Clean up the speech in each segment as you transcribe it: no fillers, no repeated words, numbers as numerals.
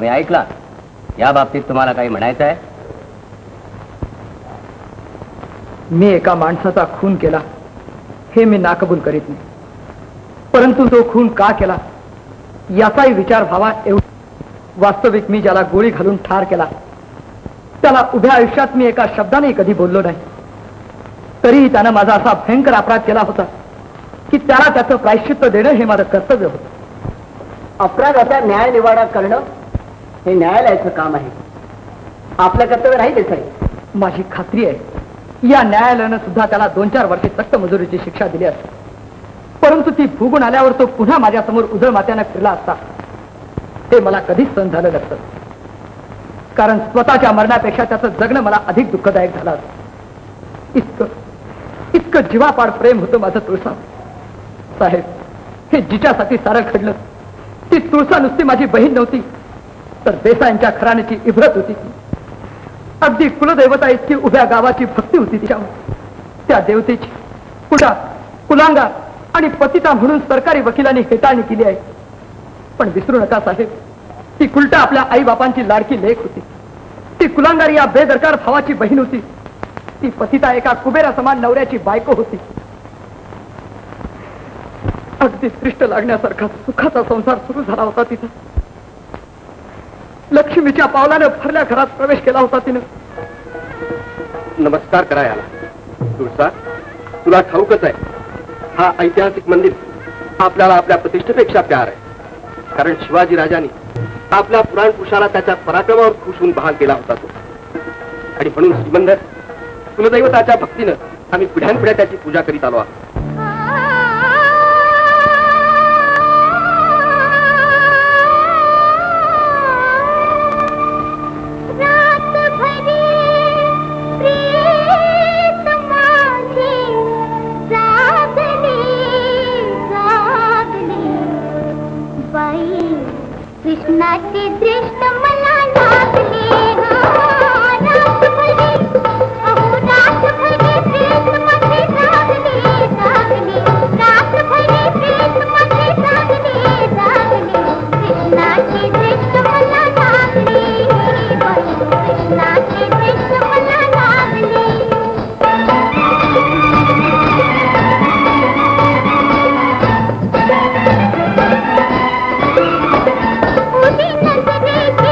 तुम्ही ऐकला? या बाबतीत तुम्हाला काही म्हणायचं आहे? मी एका माणसाचा खून केला हे मी नाकबूल करीत नाही, परंतु तो खून का केला याचाही विचार व्हावा एवढं. वास्तविक मी ज्याला गोळी घालून ठार केला त्याला उभ्या आयुष्यात मी एका शब्दाने कधी बोललो नाही, तरीही त्यानं माझा असा भयंकर अपराध केला होता की त्याला त्याचं प्रायश्चित्त देणं हे माझं कर्तव्य होतं. अपराधाचा न्याय निवाडा करणं हे न्यायालयाचं काम आहे, आपलं कर्तव्य नाही ते साहेब. माझी खात्री आहे या न्यायालयानं सुद्धा त्याला 2-4 वर्षे सक्त मजुरीची शिक्षा दिली असते, परंतु ती भोगून आल्यावर तो पुन्हा माझ्यासमोर उजळ मात्यानं फिरला असता ते मला कधीच सहन झालं नसतं, कारण स्वतःच्या मरणापेक्षा त्याचं जगणं मला अधिक दुःखदायक झालं असतं. इतकं जीवापाड प्रेम होतं माझं तुळसा साहेब. हे जिच्यासाठी सारं घडलं ती तुळसा नुसती माझी बहीण नव्हती तर देसाईंच्या घराण्याची इब्रत होती. अगदी कुलदैवता इतकी उभ्या गावाची भक्ती होती तिच्यावर. त्या देवतेची कुलांगा आणि पतिता म्हणून सरकारी वकिलांनी हेटाळणी केली आहे, पण विसरू नका साहेब, ती कुलटा आपल्या आई बापांची लाडकी लेक होती. ती कुलांगारी या बेदरकार भावाची बहीण होती. ती पतिता एका कुबेरा समान नवऱ्याची बायको होती. अगदी दृष्ट लागण्यासारखा सुखाचा संसार सुरू झाला होता तिथं. लक्ष्मीच्या पावलानं भरल्या घरात प्रवेश केला होता तिनं. नमस्कार करा याला. तुळसा, तुला ठाऊकच आहे हा ऐतिहासिक मंदिर आपल्याला आपल्या प्रतिष्ठेपेक्षा प्यार आहे, कारण शिवाजी राजांनी आपल्या पुराण पुरुषाला त्याच्या पराक्रमावर खुश होऊन बहाल केला होता तो. आणि म्हणून श्रीमंदर कुलदैवताच्या भक्तीनं आम्ही पिढ्यानपिढ्या त्याची पूजा करीत आलो आहोत. कृष्णाची दृष्ट मला लागली, रात भरी प्रेम मध्ये जागली, रात भरी प्रेम मध्ये जागली, कृष्णाची दृष्ट मला लागली, कृष्णाची दृष्ट मला लागली. उदी नजरेची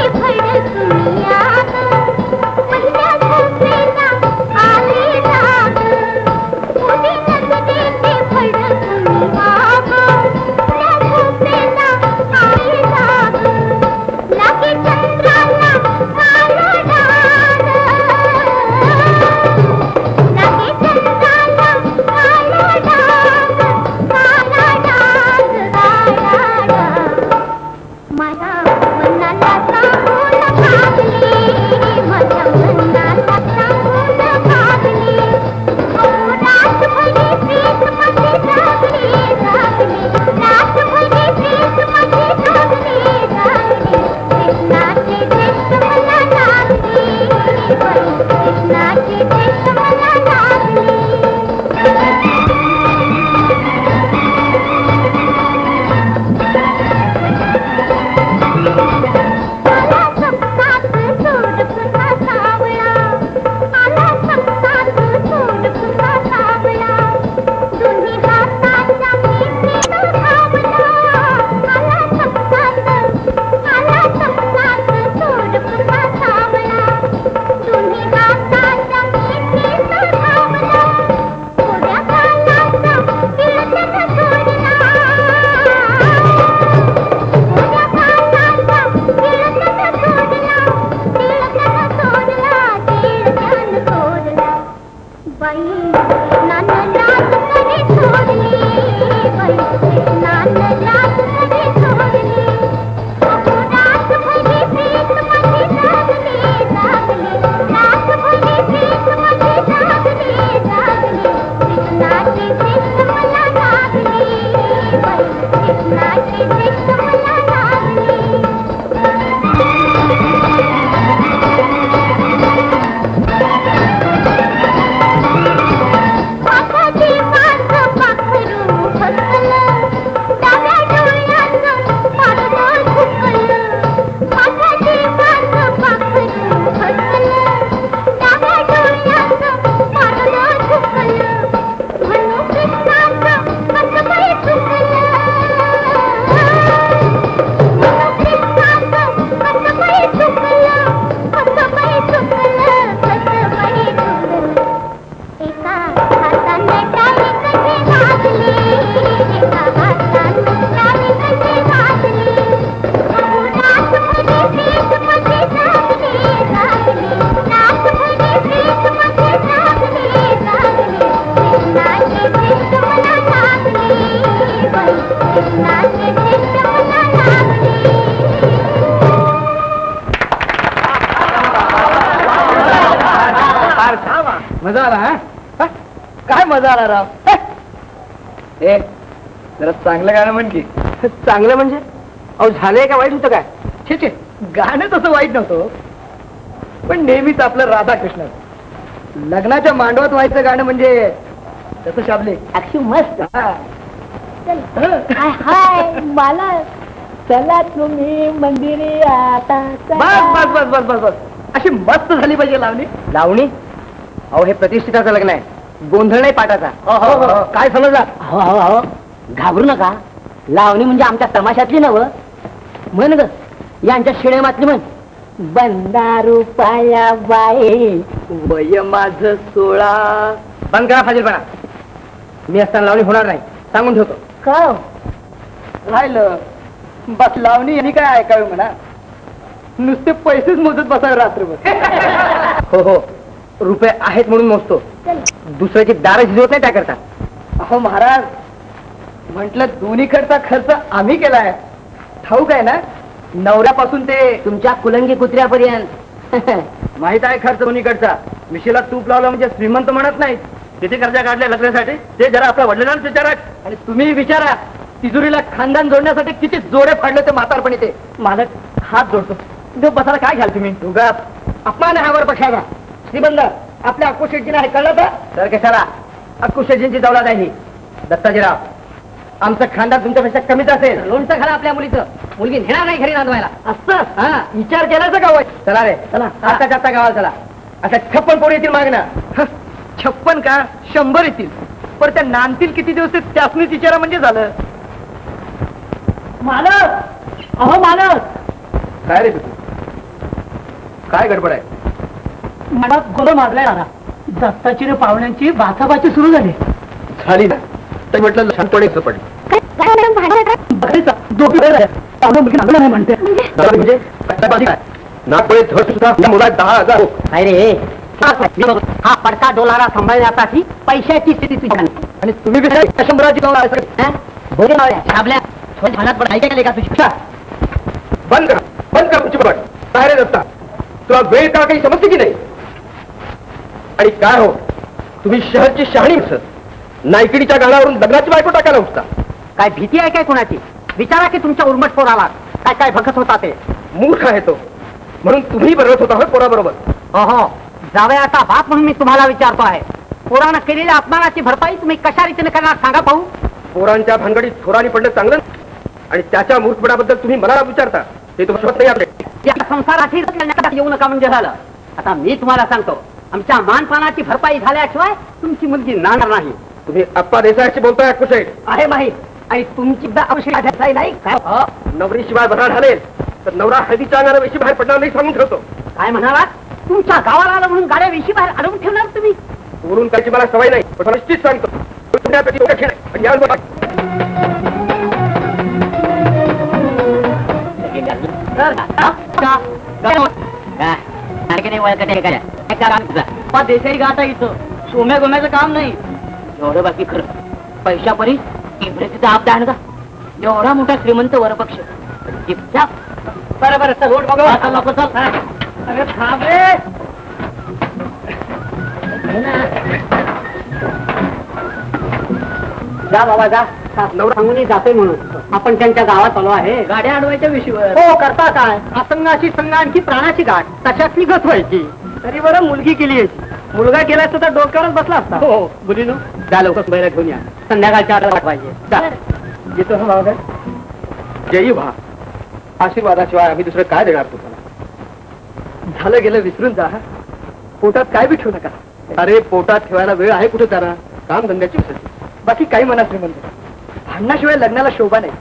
मजा आला हा? हा? काय मजा आला राव हा? ए जरा चांगलं गाणं म्हण की. चांगलं म्हणजे अहो झालंय का वाईट होतं काय? छे छे गाणं तसं वाईट नव्हतं पण नेहमीच आपलं राधाकृष्ण लग्नाच्या मांडवात व्हायचं गाणं म्हणजे तसं शाबले अक्षी मस्त. हा. हाय हाय मला चला तुम्ही मंदिरी आता बस बस बस बस बस बस अशी मस्त झाली पाहिजे लावणी. लावणी? अहो हे प्रतिष्ठिताचं लग्न आहे, गोंधळ नाही पाठाचा. काय समजला? हो हो हो घाबरू नका. लावणी म्हणजे आमच्या तमाशातली नव म्हण ग, यांच्या शिळेमातली म्हण. बंदारू पाया बाई वय माझ 16. बंद करा फाजीलपणा. मी असताना लावणी होणार नाही सांगून ठेवतो. का राहिलं बस लावणी यांनी काय ऐकावे म्हणा. नुसते पैसेच मोजत बसावे रात्रभर. हो हो रुपये आहेत म्हणून मोजतो, दुसऱ्याची दारं झिजवत नाही त्याकरता. अहो महाराज म्हटलं दोन्हीकडचा खर्च आम्ही केलाय ठाऊक आहे ना. नवऱ्यापासून ते तुमच्या कुलंगी कुत्र्यापर्यंत माहित आहे खर्च दोन्हीकडचा. मिशीला तूप लावलं म्हणजे श्रीमंत म्हणत नाहीत. किती कर्जा काढल्या लग्नासाठी ते जरा आपल्या वडिलांनाच विचारा. आणि तुम्ही विचारा तिजोरीला खानदान जोडण्यासाठी किती जोडे फाडले ते म्हातारपणी. ते मालक हात जोडतो. जो बसायला काय घ्याल तुम्ही? उगाच अपमान आहे वर पक्षाचा. श्रीबंद आपल्या अक्कू शेटजीला हे कळलं तर कशाला अक्कू शेटजींची दौलत आहे ही. दत्ताजीराव आमचं खानदान तुमच्यापेक्षा कमीच असेल. लोणचं घाला आपल्या मुलीचं. मुलगी नेणार नाही घरी नांदवायला. असं हा विचार केलाच का वाईट? चला रे चला आता जाता गावाला चला. आता 56 पोरी येतील मागणं. 56 का 100 येतील पण त्या नांदतील किती दिवस ते त्यासनीच विचारा म्हणजे झालं. मालक अहो मालक. काय रे तू? काय गडबड आहे? मला गोल मारलाय दादा. दत्ताची पाहुण्यांची बाचाबाची सुरू झाली. झाली ना तर म्हटलं शांतपणे पडली. म्हणते म्हणजे नागपुडे धड सुद्धा या मुलात 10,000. काय रे हा पडका डोलारा सांभाळण्यासाठी पैशाची स्थिती तुझी. आणि तुम्ही 100ची ऐकायला का तुझी? बंद कर तुमची बट. काय रे दत्ता तुला वेळ का काही समजते की नाही? आणि काय हो तुम्ही शहरची शहाणी नायकिडीच्या गाण्यावरून लग्नाची बायको टाकायला उठता. काय भीती आहे काय कोणाची? विचारा की तुमच्या उर्मट पोराला काय काय भगत होता ते. मूर्ख आहे तो म्हणून तुम्ही बरोबर होता होय पोराबरोबर. हो जावयाचा बाप म्हणून मी तुम्हाला विचारतो आहे. पोरानं केलेल्या अपमानाची भरपाई तुम्ही कशा रीतीने करणार सांगा पाहू. पोरांच्या भानगडीत थोरानी पडलं चांगलं आणि त्याच्या मूर्खपणाबद्दल तुम्ही मला विचारता हे तुम्हाला शोधत नाही आपले. या संसाराची येऊ नका म्हणजे झालं. आता मी तुम्हाला सांगतो आमच्या मानपानाची भरपाई झाल्याशिवाय तुमची मुलगी नाणार नाही. तुम्ही अप्पा देसाईशी बोलताय कुशेट आहे माहीत. आणि तुमची नाही काय नवरी शिवाय बरा घालेल तर नवरा हळदीच्या अंगाला वेशी बाहेर पडणार नाही सांगून ठेवतो. काय म्हणाला? तुमच्या गावाला आलं म्हणून गाड्या वेशी बाहेर अडवून ठेवणार तुम्ही? बोलून त्याची मला सवय नाही पण निश्चित सांगतो देसाई गाता इथं सोम्या गोम्याचं काम नाही. एवढं बाकी खरं पैशापरी इब्रेतीचा आप आहे का? एवढा मोठा श्रीमंत वरपक्ष बरं चल वोट बघा लोक चल. अरे थांब रे. जा बाबा जा. नवरा सांगून जातोय म्हणून आपण त्यांच्या गावात आलो आहे. गाड्या अडवायच्या विषयीवर. हो करता काय? असंगाची संघ आणखी प्राणाची गाठ तशातली गत व्हायची. तरी बरं मुलगी केली याची. मुलगा केला असता तर डोक्यावरच बसला असता. हो मुलीनो जा लवकर बैला घेऊन या. संध्याकाळच्या 8 वाजता पाहिजे. येतो हा बाबा. जयी व्हा. आशीर्वादाशिवाय आम्ही दुसरं काय देणार तुम्हाला? झालं गेलं विसरून जा. पोटात काय बी ठेवू नका. अरे पोटात ठेवायला वेळ आहे कुठे त्याला? काम धंद्याची विसरते. बाकी काही म्हणा श्रीमंत. भांडणाशिवाय लग्नाला शोभा नाही.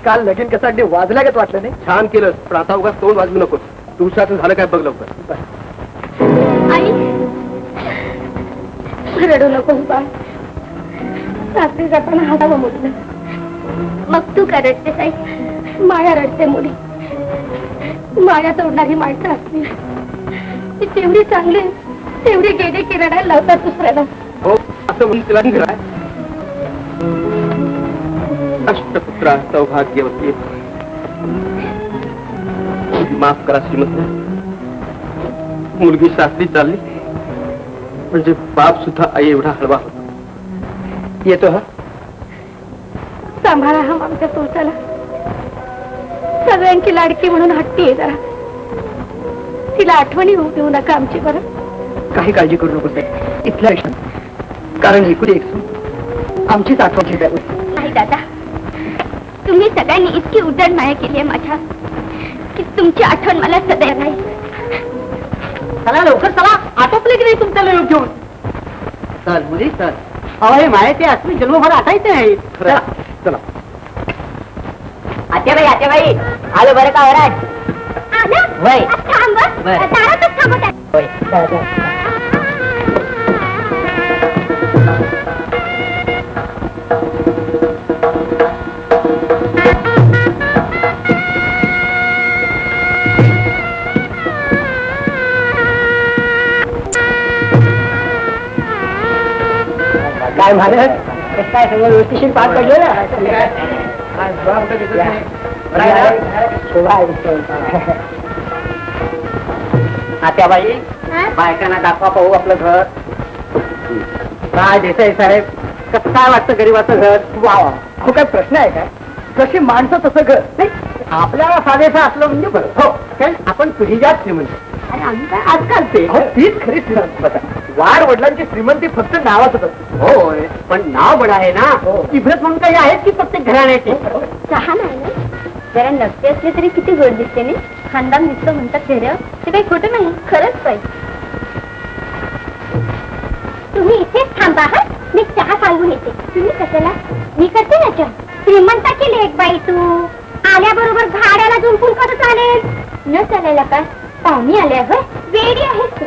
काल लगीन कसं अगदी वाजल्यागत वाटलं नाही. छान केलं पण आता उगाच तोंड वाजवू नकोस. तुझ्याचं झालं काय बघ लवकर. आई रडू नको बाळ. रात्री जाताना हातावं म्हटलं. मग तू का रडतेस आई? माया रडते मुली. माया तोडणारी माणसं असली ती तेवढी चांगली तेवढी गेली की रडायला लावतात दुसऱ्याला. हो असं म्हणून तिला घराय. अष्टपुत्रा सौभाग्यवती. माफ करा श्रीमंत. मुलगी शास्त्री चालली म्हणजे बाप सुद्धा आई एवढा हळवा होता. येतो हा. सांभाळा हा आमच्या सोसाला. सगळ्यांची लाडकी म्हणून हट्टी आहे जरा. तिला आठवणी होऊ देऊ नका आमची बरं. काही काळजी करू नको साहेब. इथल्या आयुष्यात कारण एकूण एक सून आमचीच आठवण ठेवल्या. नाही दादा, तुम्ही सगळ्यांनी इतकी उदड माया केली आहे माझ्या की तुमची आठवण मला सदैव नाही. चला लवकर चला, आटोपले की नाही तुमच्या लोक घेऊन. चल मुली चल. अहो हे मायाचे असली जन्मभर आठायचे आहे. चला चला. आत्याबाई आलो बरं का वराज. वय. दारातच थांबत. काय महाराज काय सगळं व्यवस्थिशीर पार पडलं ना. आत्याबाई बायकांना दाखवा पाहू आपलं घर. काय देसाई साहेब कसं काय वाटतं गरीबाचं घर. वा वा. अहो काय प्रश्न आहे काय. जशी माणसं तसं घर. नाही आपल्याला साधेसा असलं म्हणजे बरं. हो काय आपण पिढीजात श्रीमंत आणि आम्ही काय आजकालचे. अहो तीच खरी श्रीमंती. वाढ वडिलांची श्रीमंती फक्त नावातच असते. होय पण नाव बड आहे ना. इब्रत म्हणून काही आहेत की प्रत्येक घराण्याचे. चहा नाही ना जरा नसते असले तरी किती गोड दिसते ना. खानदान दिसतं म्हणतात चेहऱ्यावर. ते काही खोटं नाही, खरंच पाहिजे. तुम्ही इथेच थांबा हा. मी चहा सांगून येते. तुम्ही कशाला. मी करते ना चहा. श्रीमंताची लेक बाई तू. आल्याबरोबर भाड्याला जुंपून कसं चालेल. न चालायला काय पाहुणी आल्या होय. वेडी आहेस तू.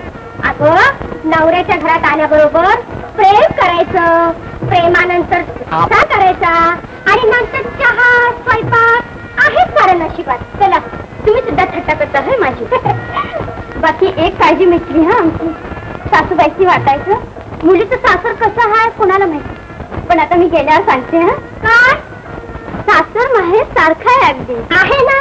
अगं नवऱ्याच्या घरात आल्याबरोबर प्रेम करायचं. प्रेमानंतर चहा करायचा आणि नंतर चहा स्वयंपाक आहेच सारं नशिबात. चला तुम्ही सुद्धा थट्टा करता है माझी. बाकी एक काळजी मिटली हा आमची. सासूबाईची वाटायचं. मुलीचं सासर कसं आहे कोणाला माहिती. पण आता मी गेल्यावर सांगते हा. काय सासर माहेर सारखं आहे अगदी आहे ना.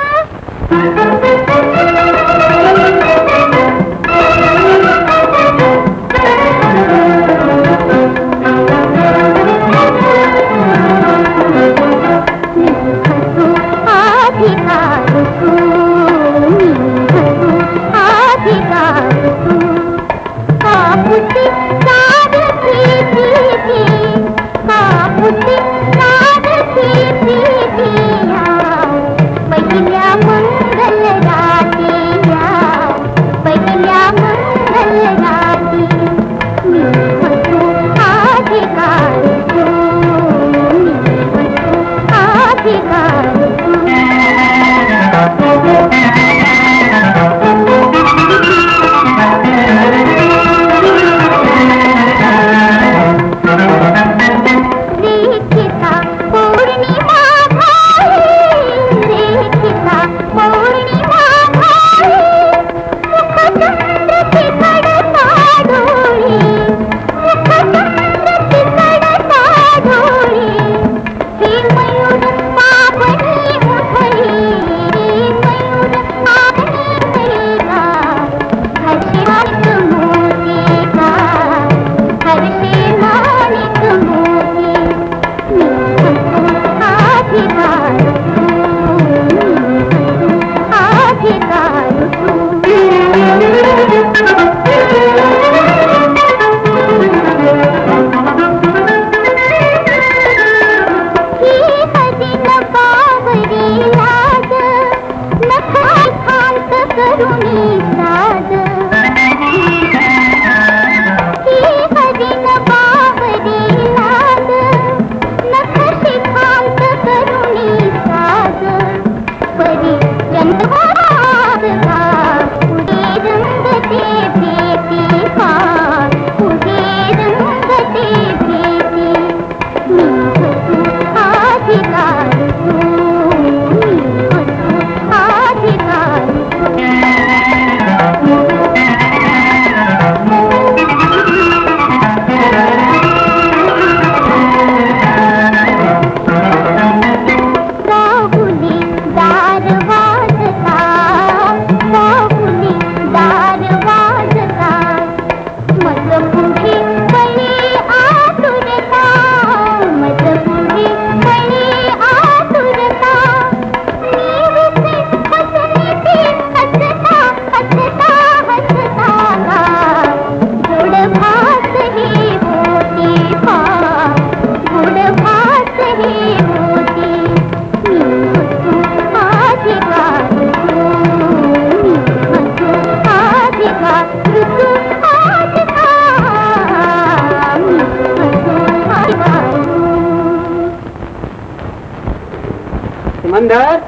श्रीमंदर,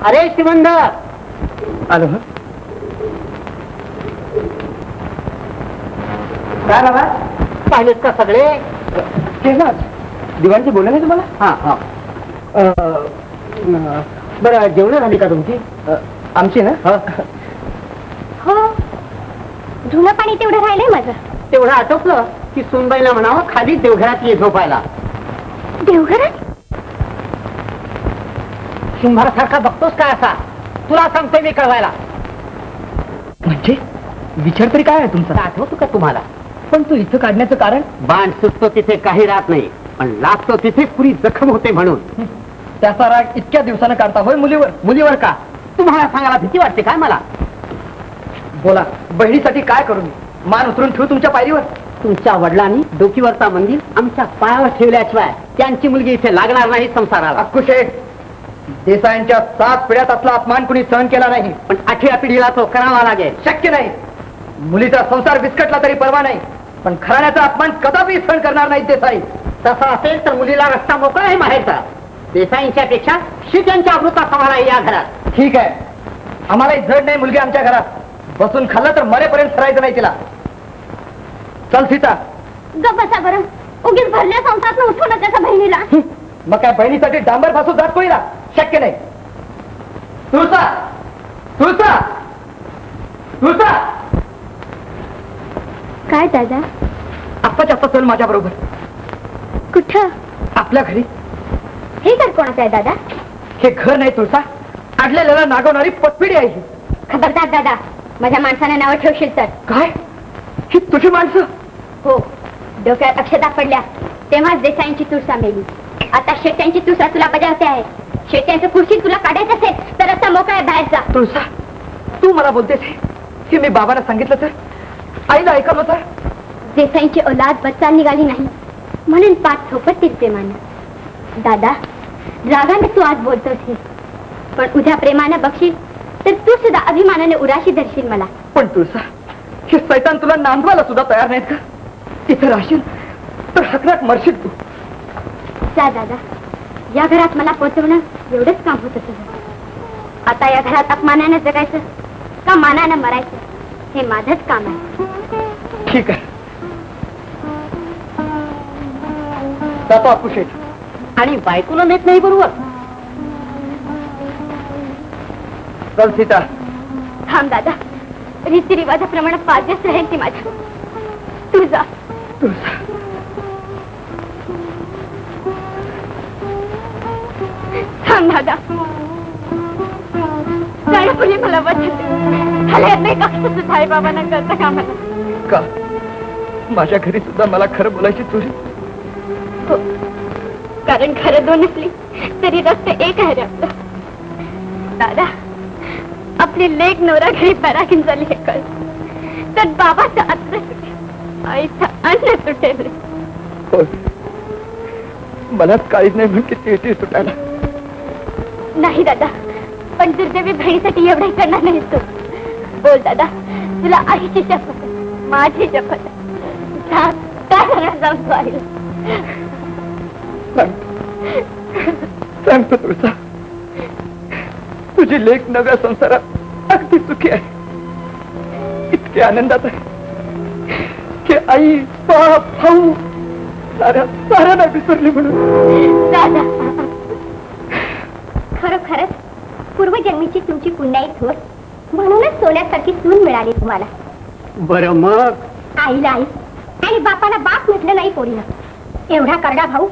अरे श्रीमंदर. आलो. काय बाबा पाहिलेत का सगळे? दिवाणची बोलले नाही तुम्हाला? हा हा. बरं, जेवण झाली का तुमची? आमची ना? हो, धुणं पाणी तेवढं राहिलंय माझं. तेवढं आटोपलं की सुनबाईला म्हणावं खाली देवघरात ये झोपायला. देवघरात? शंभरासारखा बघतोस काय असा? तुला सांगतोय मी कळवायला. म्हणजे विचार तरी काय आहे तुमचा? आठवतो का तुम्हाला? पण तू इथं काढण्याचं कारण? बाण सुटतो तिथे काही राहत नाही, पण लागतो तिथे पुरी जखम होते म्हणून. त्याचा राग इतक्या दिवसानं काढता होय मुलीवर? मुलीवर का? तुम्हाला सांगायला भीती वाटते काय मला? बोला, बहिणीसाठी काय करू मी? मान उतरून ठेवू तुमच्या पायरीवर? तुमच्या वडिलांनी डोकीवरचा मंदिर आमच्या पायावर ठेवल्याशिवाय त्यांची मुलगी इथे लागणार नाही संसाराला. अक्कुशेठ, देसायांच्या 7 पिढ्यात असला अपमान कुणी सहन केला नाही, पण 8व्या पिढीला तो करावा लागेल. शक्य नाही. मुलीचा संसार विस्कटला तरी परवा नाही, पण घराण्याचा अपमान कदापि सहन करणार नाही देसाई. तसं असेल तर मुलीला रस्ता मोकळा आहे माहेरचा. देसाईंच्या पेक्षा शिट्यांच्या अमृता सवार आहे या घरात. ठीक आहे, आम्हालाही जड नाही मुलगी आमच्या घरात. बसून खाल्लं तर मरेपर्यंत सरायचं नाही तिला. चल सीता. गप बसा बरं, उगीच भरल्या संसारात उठू नका त्या बहिणीला. मग काय बहिणीसाठी डांबर फासून जात कोईला? शक्य नाही. तुळसा, तुळसा, तुळसा. काय दादा? आप्पाच्या आप्पा चल माझ्या बरोबर. कुठं? आपल्या घरी. हे घर कोणाचं आहे दादा? हे घर नाही तुळसा, अडलेल्याला नागवणारी पतपिढी आहे ही. खबरदार दादा, माझ्या माणसाने नाव ठेवशील तर. काय? ही तुझी माणसं? हो, डोक्यात अक्षता पडल्या तेव्हाच देसाईंची तुळसा मेली. आता शेट्यांची तुळसा तुला बजावते आहे. शेट्यांचं खुर्शी तुला काढायचं असेल तर आता मोकळ्या बाहेर जा. तुळसा, तू मला बोलतेस हे मी बाबांना सांगितलं तर? आईला ऐकलं तर? देसाईंची औलाद बच्चा निघाली नाही म्हणून पाठ थोपटतील प्रेमानं. दादा, रागाने तू आज बोलतोस हे, पण उद्या प्रेमानं बघशील तर तू सुद्धा अभिमानाने उराशी धरशील मला. पण तुळसा, हे सैतान तुला नांदवायला सुद्धा तयार नाहीत का? इथे राहशील तर हकनाक मरशील तू. जा दादा, या घरात मला पोचवणं एवढंच काम होत तुझं. आता या घरात अपमानानं जगायचं का मानानं मरायचं हे माझंच काम आहे. ठीक आहे, जातो अकुशेठ. आणि बायकोला नेत नाही बरोबर. चल सीता. थांब दादा, रीतिरिवाजाप्रमाणे 5 दिवस राहील ती माझ्या. तू जा. तुळसा, थांब दादा, जाण्यापूर्वी मला वचन दे. हल्यात नाही का साईबाबांना करता का मला? का माझ्या घरी सुद्धा मला खरं बोलायची चोरी? हो, कारण खरं दोन असली तरी रस्ते एक आहे रे आपलं. दादा, आपली लेक नवरा घरी पराखीन झाली हे कळ तर बाबाचं अत्र सुटेल, आईचं अन्न सुटेल. मलाच काळीच नाही म्हणून किती येते सुटायला. नाही दादा, पण दुर्दैवी बहिणीसाठी एवढंही करणार नाही तू. बोल दादा, तुला आईची शपथ, माझी शपथ. काय करणार जाऊन तू आईला? सांगतो तुळसा, तुझी लेक नव्या संसारात अगदी सुखी आहे. इतके आनंदात आहे की आई, बाप, भाऊ साऱ्यांना विसरली म्हणून. दादा, खरोखरच पूर्वजन्मीची तुमची पुण्याई थोर म्हणूनच सोन्यासारखी सून मिळाली तुम्हाला. बरं मग आईला आई आणि बापाला बाप म्हटलं नाही पोरीनं. एवढा करडा भाऊ,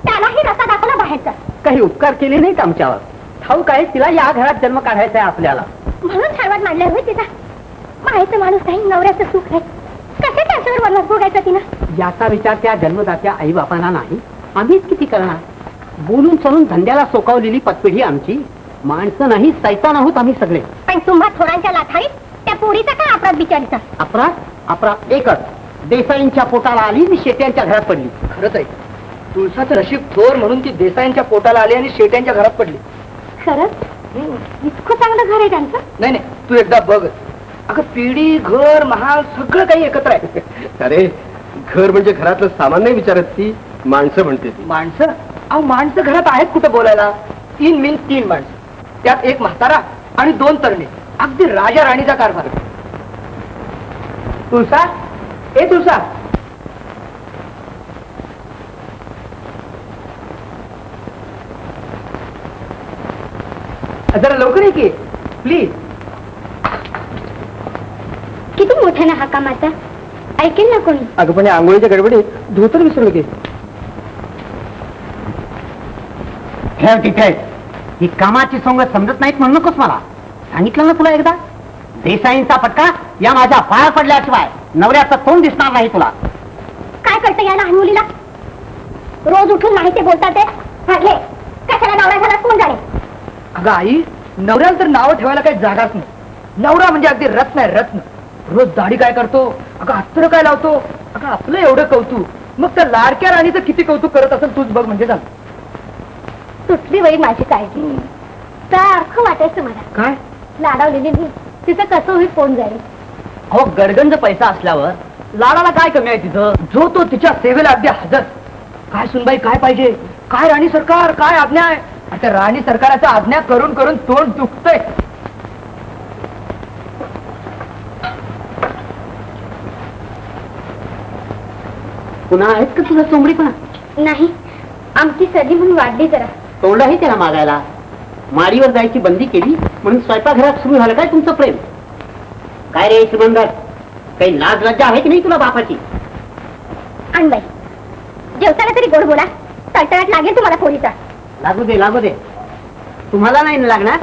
त्यालाही रस्ता दाखवला बाहेरचा. काही उपकार केले नाहीत आमच्यावर. ठाऊक आहे तिला या घरात जन्म काढायचा आहे आपल्याला. म्हणून छाडवाट मांडल्या होय तिचा. मायचं माणूस काही नवऱ्याचं सुख आहे, कसं त्याच्यावर वरणात भोगायचं तिनं? याचा विचार त्या जन्मदात्या आई बापांना नाही, आम्हीच किती करणार. बोलून चलून धंद्याला सोकावलेली पतपिढी आमची. माणसं नाही, सैतान आहोत आम्ही सगळे. पण तुम्हा थोरांच्या लाथाळीत त्या पोरीचा काय अपराध बिचारीचा? अपराध एकच, देसाईंच्या पोटाला आली आणि शेट्यांच्या घरात पडली. खरंच आहे, तुळसाचं नशीब थोर म्हणून ती देसाईंच्या पोटाला आली आणि शेट्यांच्या घरात पडली. खरंच इतकं चांगलं घर आहे त्यांचं? नाही नाही, तू एकदा बघ. अगं, पिढी, घर, महाल सगळं काही एकत्र आहे. अरे, घर म्हणजे घरातलं सामान नाही विचारत ती, माणसं म्हणते ती. माणसं? अहो, माणसं घरात आहेत कुठं बोलायला? 3 मीन 3 माणसं. त्यात एक म्हातारा आणि 2 तरणे. अगदी राजा राणीचा कारभार. तुळसा, ए तुळसा, जरा लवकर ये की प्लीज. किती मोठ्याने हाका मारता, ऐकेल ना कोणी. अगं पण आंघोळीच्या गडबडीत धोतर विसरलो की. ठेव तिथे. ही कामाची सोंग समजत नाहीत म्हणू नकोस मला. सांगितलं ना तुला एकदा, देसाईंचा फटका या माझ्या पाया पडल्याशिवाय नवऱ्याचं तोंड दिसणार नाही तुला. काय करतं या लहान मुलीला? रोज उठून नाही ते बोलतात ते फाडले. कशाला नवरा झाला कोण जाणे. अगं आई, नवऱ्याला तर नावं ठेवायला काही जागाच नाही. नवरा म्हणजे अगदी रत्न आहे, रत्न. रोज दाढी काय करतो, अगं अत्तर काय लावतो, अगं आपलं एवढं कौतुक, मग त्या लाडक्या राणीचं किती कौतुक करत असेल तूच बघ. म्हणजे झालं. सुटली बाई माझी काळजी. सारखं वाटायचं मला काय लाडावलेली मी, तिचं कसं होईल कोण जाईल. अहो, गडगंज पैसा असल्यावर लाडाला काय कमी आहे तिथं. जो तो तिच्या सेवेला अगदी हजर. काय सुनबाई, काय पाहिजे, काय राणी सरकार, काय आज्ञा आहे. आता राणी सरकाराच्या आज्ञा करून करून तोंड दुखतंय. पुन्हा आहेत का तुझा चोंबडीपणा? नाही, आमची सर्दी म्हणून वाढली जरा. तोंडही त्याला मागायला. माडीवर जायची बंदी केली म्हणून स्वयंपाकघरात सुरू झालं काय तुमचं प्रेम? काय रे श्रीमंदर, काही लाज लज्जा आहे की नाही तुला बापाची? आणबाई, जेवताना तरी गोड बोला. तळतळाट लागेल तुम्हाला पोळीचा. लागू दे लागू दे. तुम्हाला नाही लागणार.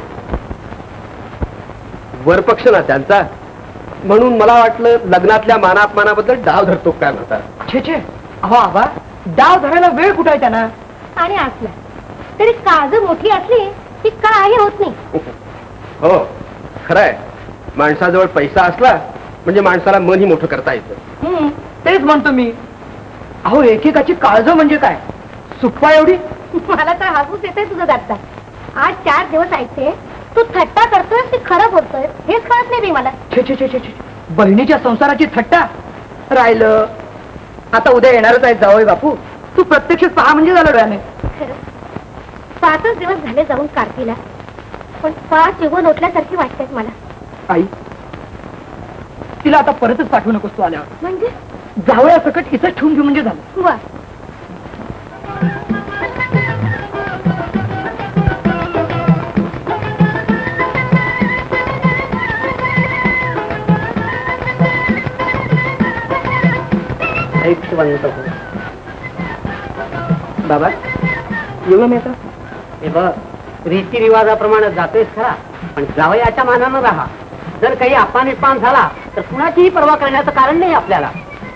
वरपक्ष ना त्यांचा, म्हणून मला वाटलं लग्नातल्या मानापमानाबद्दल डाव धरतो काय म्हणतात. छे छे, अहो आबा, डाव धरायला वेळ कुठे आहे त्यांना. आणि असला तरी काळज मोठी असली की काही होत नाही. हो खरंय, माणसाजवळ पैसा असला म्हणजे माणसाला मनही मोठं करता येतं. तेच म्हणतो मी. अहो, एकेकाची काळज म्हणजे काय, सुप्पा एवढी. मला तर हसूच येते तुझं जाता. आज 4 दिवस ऐकते तू थट्टा करतोय की खरं बोलतोय हेच कळत नाही बी मला. छे छे छे छे छे, बहिणीच्या संसाराची थट्टा राहिलं. आता उद्या येणारच आहे जावई बापू. तू प्रत्यक्ष पहा म्हणजे झालं डोळ्याने. खरं 5च दिवस झाले जाऊन कार्तीला, पण 5 युगून उठल्यासारखी वाटतेत मला. आई, तिला आता परतच पाठवू नकोस तू आल्यावर. म्हणजे जावया सकट इथं ठेवून घेऊ म्हणजे झालं. वा, बाबा, येऊ मी आता. हे बघ, रीतिरिवाजाप्रमाणे जातोयस खरा, पण जावयाच्या मानानं राहा. जर काही अपमान झाला तर कुणाचीही पर्वा करण्याचं कारण नाही आपल्याला.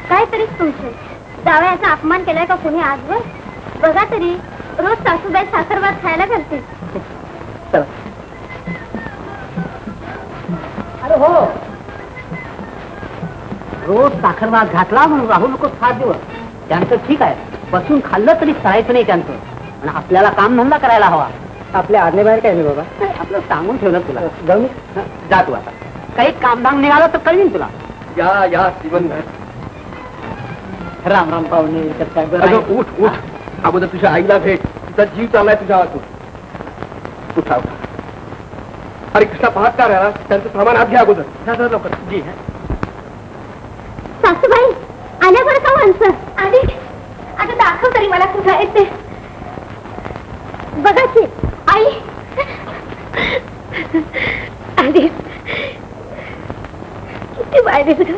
काय तरी तुमचं जावयाचा अपमान केलाय का कोणी आजवर? बघा तरी, रोज सासूबाई साखरभात खायला घालते. चला. अरे हो, रोज साखरभात घातला म्हणून राहू नकोस 5 दिवस. त्यांचं ठीक आहे, बसून खाल्लं तरी चालायचं नाही त्यांचं. आणि आपल्याला काम धंदा करायला हवा. आपल्या आज्ञेबाहेर काय नाही बाबा. आपलं सांगून ठेवलं तुला. जाऊ मी. जा तू आता. काही कामधाम निघालं तर कळवीन तुला. या या श्रीमंत. राम राम पाहुणे. काय बरं आहे? अगं, उठ उठ. अगोदर तुझ्या आईला भेट. तिचा जीव चाललाय तुझ्या हातून. उठा उठा. अरे कृष्णा, पाहत का राहिला? त्यांचं सामान आत घ्या अगोदर. जा जा लवकर. जी हा. सासूबाई आल्या बरं का माणसं आधी. आता दाखव तरी मला कुठं येते. बघा की आई, आधी किती वाय दिसत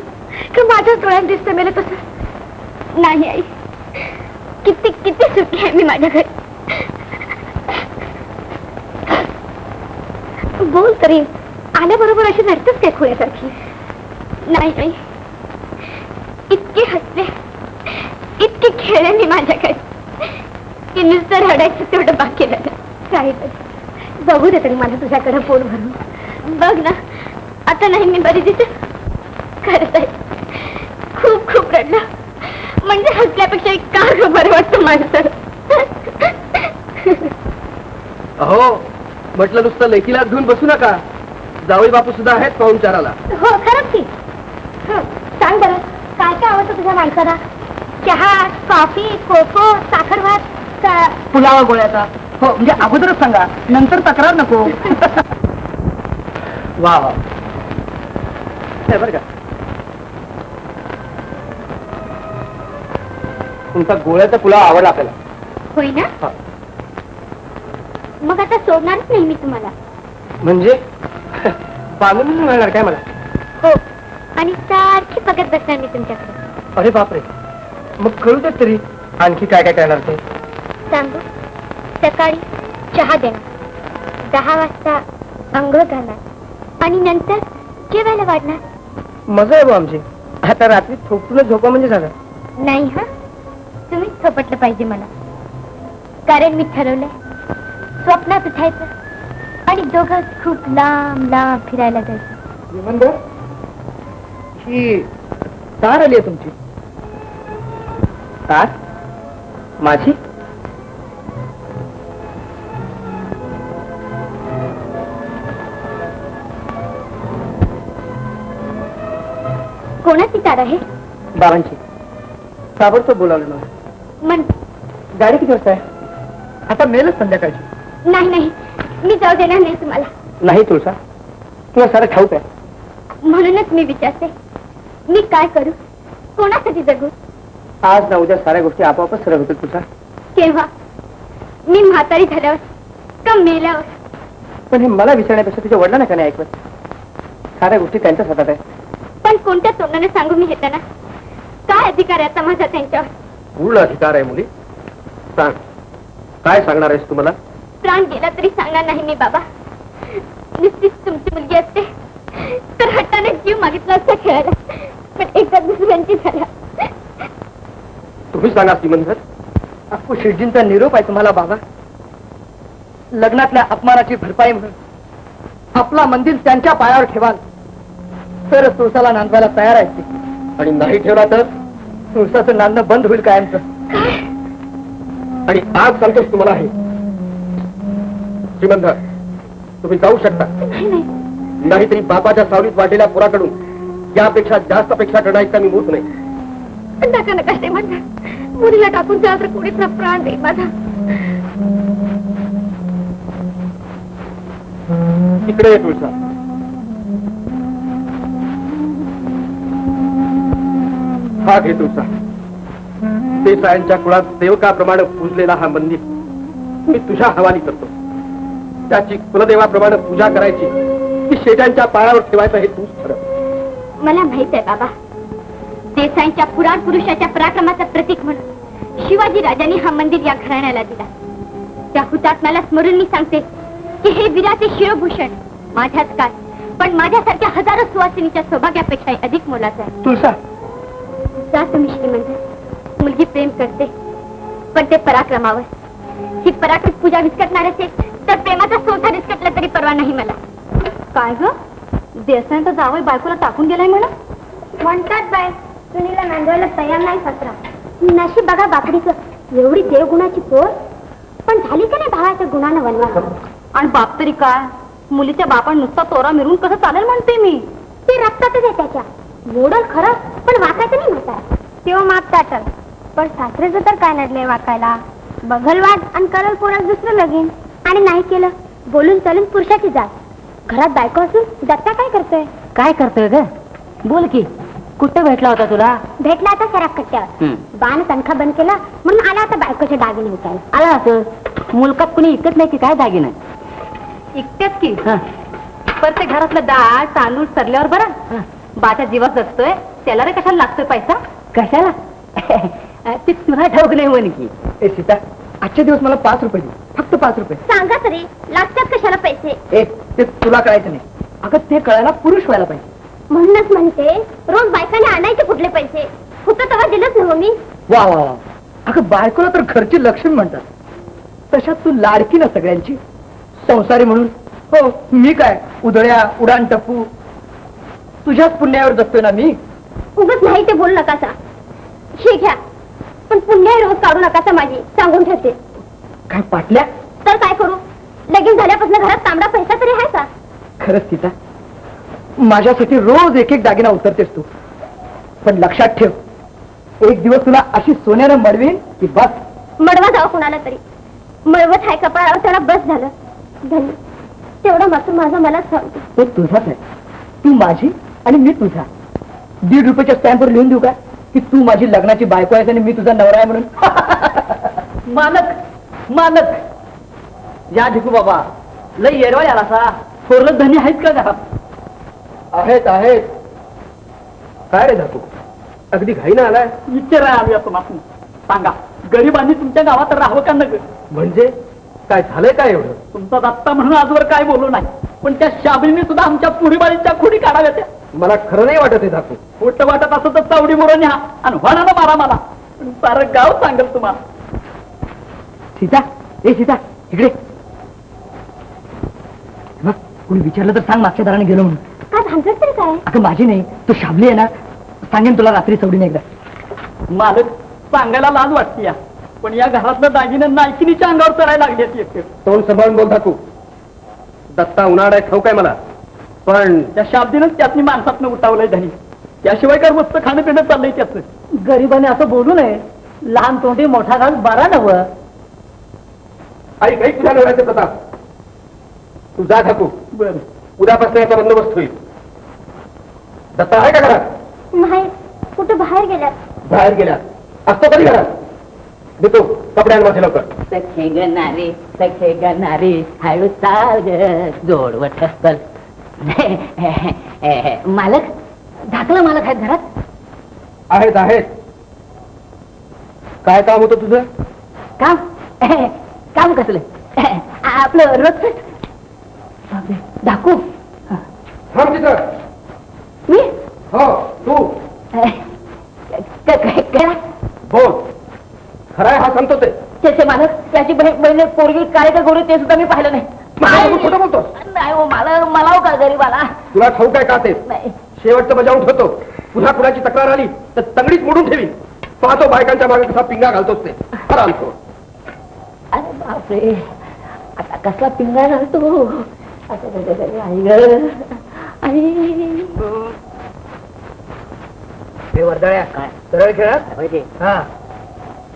का माझ्याच डोळ्यात दिसतं मेलं तसं. नाही आई, किती किती सुखी आहे मी माझ्या घरी. बोल तरी, आल्याबरोबर अशी रडतेच काय खुळ्यासारखी. नाही आई, इतके हसले, इतके खेळले मी माझ्याकडे की नुसतं रडायचं तेवढं बाकी राहिलं. काहीतरी बघू दे तरी मला तुझ्याकडे पोट भरून. बघ ना, आता नाही मी बरी दिसते. खरंच आहे, खूप खूप रडलं म्हणजे हसल्यापेक्षा का बरं वाटतं माणसं. अहो, म्हटलं नुसतं लेकीलाच घेऊन बसू नका. जावई बापू सुद्धा आहेत पाहुणचाराला. हो खरंच की. सांग बरं, काय काय आवडतं तुझ्या माणसाला? चहा, कॉफी, कोको, साखर भात, पुलावा गोळ्याचा. हो म्हणजे अगोदरच सांगा, नंतर तक्रार नको. वा वा बरं का, तुमचा गोळ्याचा पुलाव आवडला आपल्याला. होय ना? हा. मग आता सोडणारच नाही मी तुम्हाला. म्हणजे बांधून मिळणार काय मला? हो, आणि सारखी बघत बसणार मी तुमच्याकडे. अरे बापरे, मग कळू देत तरी आणखी काय काय करणार ते. सांगू, सकाळी चहा देणार, 10 वाजता अंघोळ घालणार आणि नंतर जेवायला वाढणार. मजा आहे बा आमची. आता रात्री थोपटून झोपा म्हणजे झालं. नाही हा, तुम्हीच थोपटलं पाहिजे मला. कारण मी ठरवलंय स्वप्नात उठायचं आणि दोघं खूप लांब लांब फिरायला जायचं. विमानभर ही तार आली आहे तुमची. तार माझी? कोणाची तार आहे? बाबांची. ताबडतोब बोलावलं मला. मन गाडी किती वाजता आहे? आता मेलच संध्याकाळची. नाही नाही, मी जाऊ देणार नाही तुम्हाला. नाही तुळसा, तुला सारं ठाऊक आहे. म्हणूनच मी विचारते, मी काय करू, कोणासाठी जगू? आज ना उद्या साऱ्या गोष्टी आपोआपच सरळ होतील तुझा. केव्हा? मी म्हातारी झाल्यावर का मेल्यावर? पण हे मला विचारण्यापेक्षा तुझ्या वडिलांना का नाही ऐकवत? साऱ्या गोष्टी त्यांच्याच हातात आहे. पण कोणत्या तोंडाने सांगू मी हे त्यांना? काय अधिकार आहे आता माझा त्यांच्यावर? पूर्ण अधिकार आहे मुली. सांग, काय सांगणार आहेस तुम्हाला? प्राण गेला तरी सांगणार नाही मी बाबा. नुसतीच तुमची मुलगी असते तर हट्टाने जीव मागितला असता खेळायला, पण एका दुसऱ्यांची झाला. तुम्ही सांगा श्रीमंत. अप्पू शेटजींचा निरोप आहे तुम्हाला बाबा. लग्नातल्या अपमानाची भरपाई म्हणून आपला मंदिर त्यांच्या पायावर ठेवाल तर तुळसाला नांदवायला तयार आहे. आणि नाही ठेवला तर? तुळसाचं नांदणं बंद होईल कायमचं. आणि आज सांगतोच तुम्हाला आहे श्रीमंत, तुम्ही जाऊ शकता. नाहीतरी बापाच्या सावलीत वाढलेल्या पुराकडून यापेक्षा जास्त अपेक्षा करण्याचा मी मूर्त नाही. नका नका ते म्हणतात, मुलीला टाकून जा तर कोणीच ना प्राण देईल माझा. इकडे ये तुळसा. हा घे तुळसा. देसायांच्या कुळात देवकाप्रमाणे पूजलेला हा मंदिर मी तुझ्या हवाली करतो. त्याची कुलदेवाप्रमाणे पूजा करायची की शेजांच्या पायावर ठेवायचं हे तूच ठरव. मला माहित आहे बाबा, देसाईंच्या पुराण पुरुषाच्या पराक्रमाचं प्रतीक म्हणून शिवाजी राजांनी हा मंदिर या घराण्याला दिला. त्या हुतात्म्याला स्मरून मी सांगते की हे वीराचे शिरोभूषण माझ्याच काय, पण माझ्यासारख्या हजारो सुवासिनीच्या सौभाग्यापेक्षा अधिक मोलाचं आहे. तुळसा, जा तुम्ही श्रीमंत. मुलगी प्रेम करते पण ते पराक्रमावर. ही पराक्रम पूजा विस्कटणार असेल तर प्रेमाचा सोठा विस्कटला तरी परवा नाही मला. काय ग, देसाईंचा जावई बायकोला टाकून गेलाय म्हणतात बाय. सुनीला नांदवायला तयार नाही सासरा. नशीब बघा बापडीचं, एवढी देवगुणाची पोर पण झाली का नाही भावाच्या गुणानं वनवा. आणि बाप तरी काय, मुलीच्या बापान नुसता तोरा मिरून कसं चालेल म्हणते मी. ते रक्तातच आहे त्याच्या. मोडल खरं पण वाकायचं नाही म्हणतात. तेव्हा माप ताटल, पण सासऱ्याचं तर काय नडलंय वाकायला. बघल वाट आणि करल पोरात दुसरं लगीन. आणि नाही केलं बोलून चालून पुरुषाची जात. घरात बायको असून दत्ता काय करतोय? काय करतोय ग? बोल की, कुठं भेटला होता तुला? भेटला आता सराफ कट्ट्यावर. बाण तनखा बंद केला म्हणून आला आता बायकोचे दागिने उठायला. आला असं मुलकात कुणी इकत नाही की काय दागिने? इकतेच की, पण ते घरातलं डाळ तांदूळ सरल्यावर बरं बाच्या जीवात जगतोय, त्याला रे कशाला लागतोय पैसा? कशाला? ते तुला ठाऊक नाही म्हण की. ए सीता, आजचे दिवस मला 5 रुपये दे, फक्त 5 रुपये. सांगा तरी लागतात कशाला पैसे? ए, ते तुला कळायचं नाही. अगं ते कळायला पुरुष व्हायला पाहिजे. म्हणूनच म्हणते रोज बायकाने आणायचे कुठले पैसे? होतं तेव्हा दिलंच ना मी. वा वा वा. अगं बायकोला तर घरची लक्ष्मी म्हणतात, तशात तू लाडकी ना सगळ्यांची, संसारी म्हणून. हो, मी काय उधळ्या उडान टप्पू तुझ्याच पुण्यावर जगतोय ना मी. उगच नाही ते बोल नकासा. हे घ्या, पण पुण्य रोज काढू नकासा माझी, सांगून ठेवते. काय पाटल्या? तर काय करू, लगीन झाल्यापासून घरात तांबडा पैसा तरी आहे का? खरंच सीता, माझ्यासाठी रोज एक एक दागिना उतरतेस तू. पण लक्षात ठेव, एक दिवस तुला अशी सोन्यानं मडवीन की बस. मडवा जावं कुणाला तरी. मळवत आहे कपाळावर त्याला बस झालं. धन्य तेवढा मात्र माझा मलाच सांगतो. तो तुझाच आहे, तू माझी आणि मी तुझा. 1.5 रुपयाच्या स्टॅम्पवर लिहून देऊ का की तू माझी लग्नाची बायको आहेस आणि मी तुझा नवरा आहे म्हणून? मालक मालक या ढिकू बाबा, लय येरवा याला सा. थोरलं धनी आहेत का घरात? आहेत आहेत. काय रे धाकू, अगदी घाईनं आलाय? विचारा आम्ही असं मासून सांगा, गरिबांनी तुमच्या गावात राहावं का नग? म्हणजे काय झालंय काय एवढं? तुमचा दत्ता म्हणून आजवर काय बोललो नाही, पण त्या शाबरीने सुद्धा आमच्या पुरीबाळीच्या खुडी काढाव्या त्या. मला खरं नाही वाटत आहे धाकू. खोटं वाटत असं तर चावडी मोडून न्या आणि व्हाना मारा मला. पण सारं गाव सांगेल तुम्हाला. सीता, ए सीता, इकडे बघ, कोणी विचारलं तर सांग मागच्या दाराने गेलो म्हणून. काय भानगड तरी काय? अगं माझी नाही, तू शाबली आहे ना, सांगेन तुला रात्री सवडीने एकदा. मालक सांगायला लाज वाटते या, पण या घरातलं दागिनं नायकिनीच्या अंगावर चढायला लागले. तोंड सांभाळून बोल धाकू. दत्ता उन्हाळा आहे ठाऊक आहे मला, पण त्या शाब्दीनच त्यातनी माणसातनं उठावलंय धनी. त्याशिवाय काय मस्त खाणं पिणं चाललंय त्याच. गरिबाने असं बोलू नये. लहान तोंडी मोठा घास बरा नवं. आई काही तुझ्या नवऱ्याचे प्रताप. तू जा धाकू, बर उद्यापासून याचा बंदोबस्त होईल. दत्ता आहे का घरात? नाही, कुठं बाहेर गेल्यात. बाहेर गेला असतो कधी घरात? देतो कपडे आण माझे लवकर. सखे गणारे हळू चाल जोडवट चल. मालक, धाकला मालक आहेत घरात? आहेत आहेत. काय काम होतं तुझं? काम काम कसलं आपलं रोजच. धाकू थांब तिथं. मी हो तू बोल. खराय हा सांगतो ते. त्याचे मालक, त्याची बहीण पोरगी काय का गोरी ते सुद्धा मी पाहिलं नाही. खोटं बोलतोस? नाही हो मला हो का गरीबाला तुला ठाऊक आहे का ते? नाही. शेवटचं बजावून ठेवतो. पुन्हा कुणाची तक्रार आली तर तंगडीच मोडून ठेवी. पाहतो बायकांच्या मागे कसा पिंगा घालतोस ते. खरं आणतो. अरे बापरे, आता कसला पिंगा घालतो. आई ग आई. हे वर्दळ्या काय सरळ खेळत? हा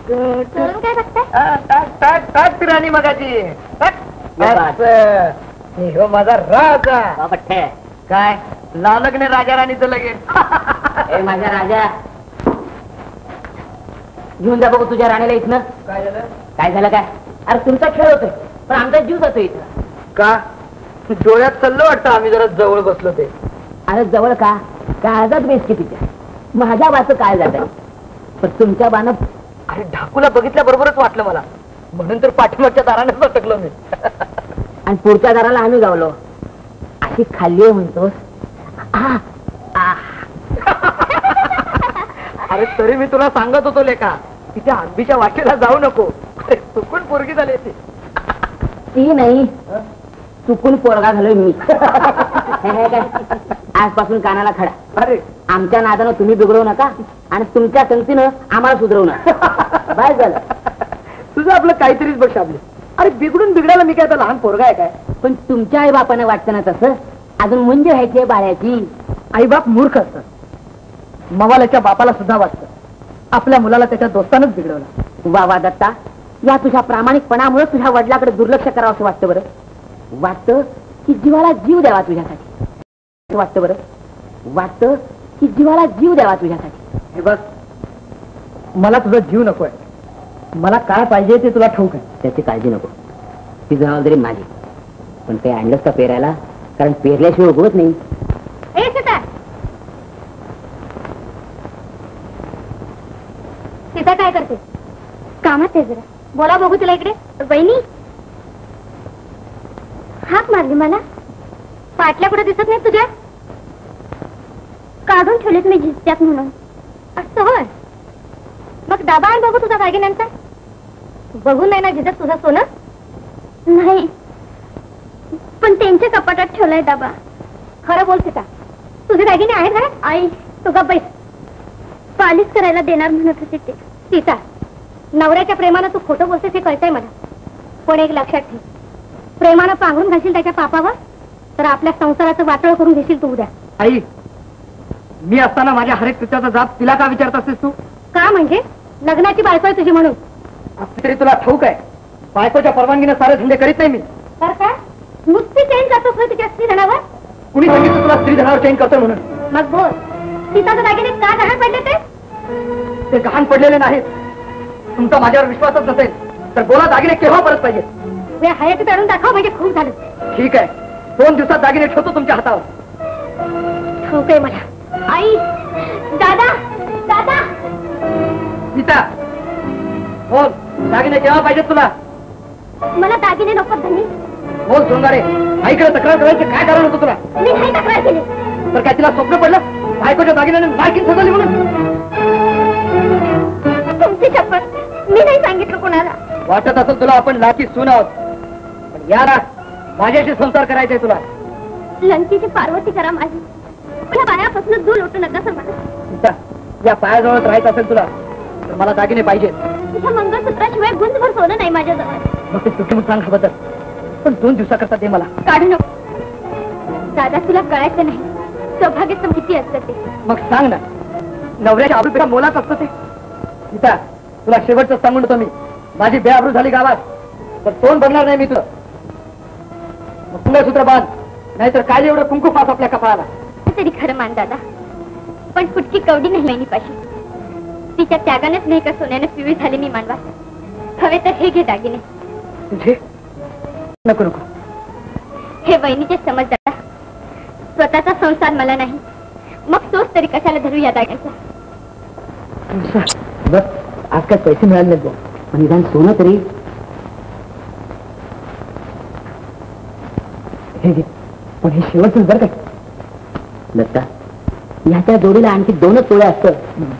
चोरून काय बघताय? टाक राणी मगाची. हो माझा राजा. काय लालकने राजा राणीचं लगेच. ए माझ्या राजा, घेऊन जा बघू तुझ्या राणीला इथनं. काय झालं? काय झालं काय? अरे तुमचा खेळ होतोय पण आमचा जीव जातोय इथं. का डोळ्यात चाललं वाटतं आम्ही जरा जवळ बसलो ते. अरे जवळ का काळजात बेस की तिच्या. माझ्या बाचं काय जात पण तुमच्या बानं. अरे ढाकूला बघितल्याबरोबरच वाटलं मला, म्हणून तर पाठीमागच्या दारानेच अटकलो मी. आणि पुढच्या दाराला आम्ही गावलो. अशी खाल्ली म्हणतोस. अरे तरी मी तुला सांगत होतो लेका, तिच्या आंबीच्या वाटेला जाऊ नको. अरे चुकून पोरगी झाली ती. ती नाही, चुकून पोरगा झालोय मी. काय आजपासून कानाला खडा. अरे आमच्या नादानं तुम्ही बिघडवू नका आणि तुमच्या संगतीनं आम्हाला सुधरवू नका. बाय झालं. तुझं आपलं काहीतरीच बघ शाबले. अरे बिघडून बिघडायला मी काय आता लहान पोरगा आहे काय? पण तुमच्या आई बापानं वाटतं ना तसं. अजून मुंज व्हायची बाळ्याची. आई बाप मूर्ख असतात. मवाल्याच्या बापाला सुद्धा वाटतं आपल्या मुलाला त्याच्या दोस्तानच बिघडवलं. वा वा दत्ता, या तुझ्या प्रामाणिकपणामुळे तुझ्या वडिलाकडे दुर्लक्ष करावं असं वाटतं बरं. वाटतं की जीवाला जीव द्यावा तुझ्यासाठी. वाटतं बरं, वाटतं की जीवाला जीव द्यावा तुझ्यासाठी. हे बस, मला तुझा जीव नकोय. मला काय पाहिजे ते तुला ठाऊक आहे. त्याची काळजी नको, ती जबाबदारी माझी. पण ते आणलंच का पेरायला? कारण पेरल्याशिवाय उगवत नाही. ए सीता, सीता काय करते? कामात आहे जरा. बोला बघू तुला इकडे. बहिणी हाक मारली मला. पाटल्या कुठे दिसत नाही तुझ्या? काढून ठेवलेत मी झिजत्यात म्हणून. असं होय? मग डबा आण बघू तुझा दागिन्यांचा. बघून नाही ना झिजत तुझं सोनं? नाही, पण त्यांच्या कपाटात ठेवलाय डबा. खरं बोल सीता, तुझे दागिने आहेत घरात? आई तू गप्प बैस. पालिश करायला देणार म्हणत होते ते. सीता, नवऱ्याच्या प्रेमानं तू खोटं बोलतेस हे कळतंय मला. पण एक लक्षात ठेव, प्रेमानं पांघरून घालशील त्याच्या पापावर तर आपल्या संसाराचं वाटोळ करून घेशील तू उद्या. आई, मी असताना माझ्या हरेक कृत्याचा जाब तिला का विचारत असतेस तू? का म्हणजे? लग्नाची बायको आहे तुझी म्हणून. असं तरी तुला ठाऊक आहे, बायकोच्या परवानगीने सारे धंदे करीत नाही मी. तर काय नुसती चेन जातोस ना तिच्या स्त्री धनावर? कुणी सांगितलं तुला स्त्री धनावर चेंज करतोय म्हणून? मग बोल सीताचे दागिने का गहाण पडले ते गहाण पडलेले नाहीत. तुमचा माझ्यावर विश्वासच नसेल तर बोला, दागिने केव्हा परत पाहिजे? वे हयातीत आणून दाखव म्हणजे खूप झालं. ठीक आहे, 2 दिवसात दागिने ठेवतो तुमच्या हातावर. ठाऊक आहे मला. आई, दादा, दादा. सीता बोल, दागिने केव्हा पाहिजेत तुला? मला दागिने नको धनी. बोल सोंगारे, आईकडे तक्रार करायचं काय कारण होतं तुला? मी नाही तक्रार केली. तर काय तिला स्वप्न पडलं बायकोच्या दागिन्याने मालकीन सजवली म्हणून? तुमची शपथ, मी नाही सांगितलं कोणाला. वाटत असेल तुला आपण लाकी सून आहोत, पण या रात माझ्याशी संसार करायचाय तुला. लंकेची पार्वती करा माझी. या पायापासून दूर लोटू नका सर मला. सीता, या पायाजवळच राहायचं असेल तुला तर मला दागिने पाहिजे. तुझ्या मंगळसूत्राशिवाय गुंजभर सोनं नाही माझ्याजवळ. मग ते तुझी सांग बद्दल, पण 2 दिवसाकरता दे मला. काढू नको दादा, तुला कळायचं नाही सौभाग्याचं किती असतं ते. मग सांग ना, नवऱ्याच्या आबरूपेक्षा मोलात असतं ते. सीता, तुला शेवटचं सांगून होतो मी, माझी बेआबरू झाली गावात तर तोंड बघणार नाही मी तुला. मग मंगळसूत्र बांध, नाहीतर काय एवढं कुंकू पास आपल्या कपाळाला. तरी खरं मान दादा, पण फुटकी कवडी नाही वहिनीपाशी. तिच्या त्यागानेच नाही का सोन्याने पिवळी झाली मी मानवा. हवे तर हे घे दागिने. तुझे नको नको. हे वहिनीचे समज दादा, स्वतःचा संसार मला नाही, मग तोच तरी कशाला धरू या दाग्याचा. बस आज काय पैसे मिळाले नाहीत बघ, पण निदान सोनं तरी. हे घे, पण हे शेवटच बरं काय. दत्ता, ह्याच्या जोडीला आणखी 2च तोळे असतं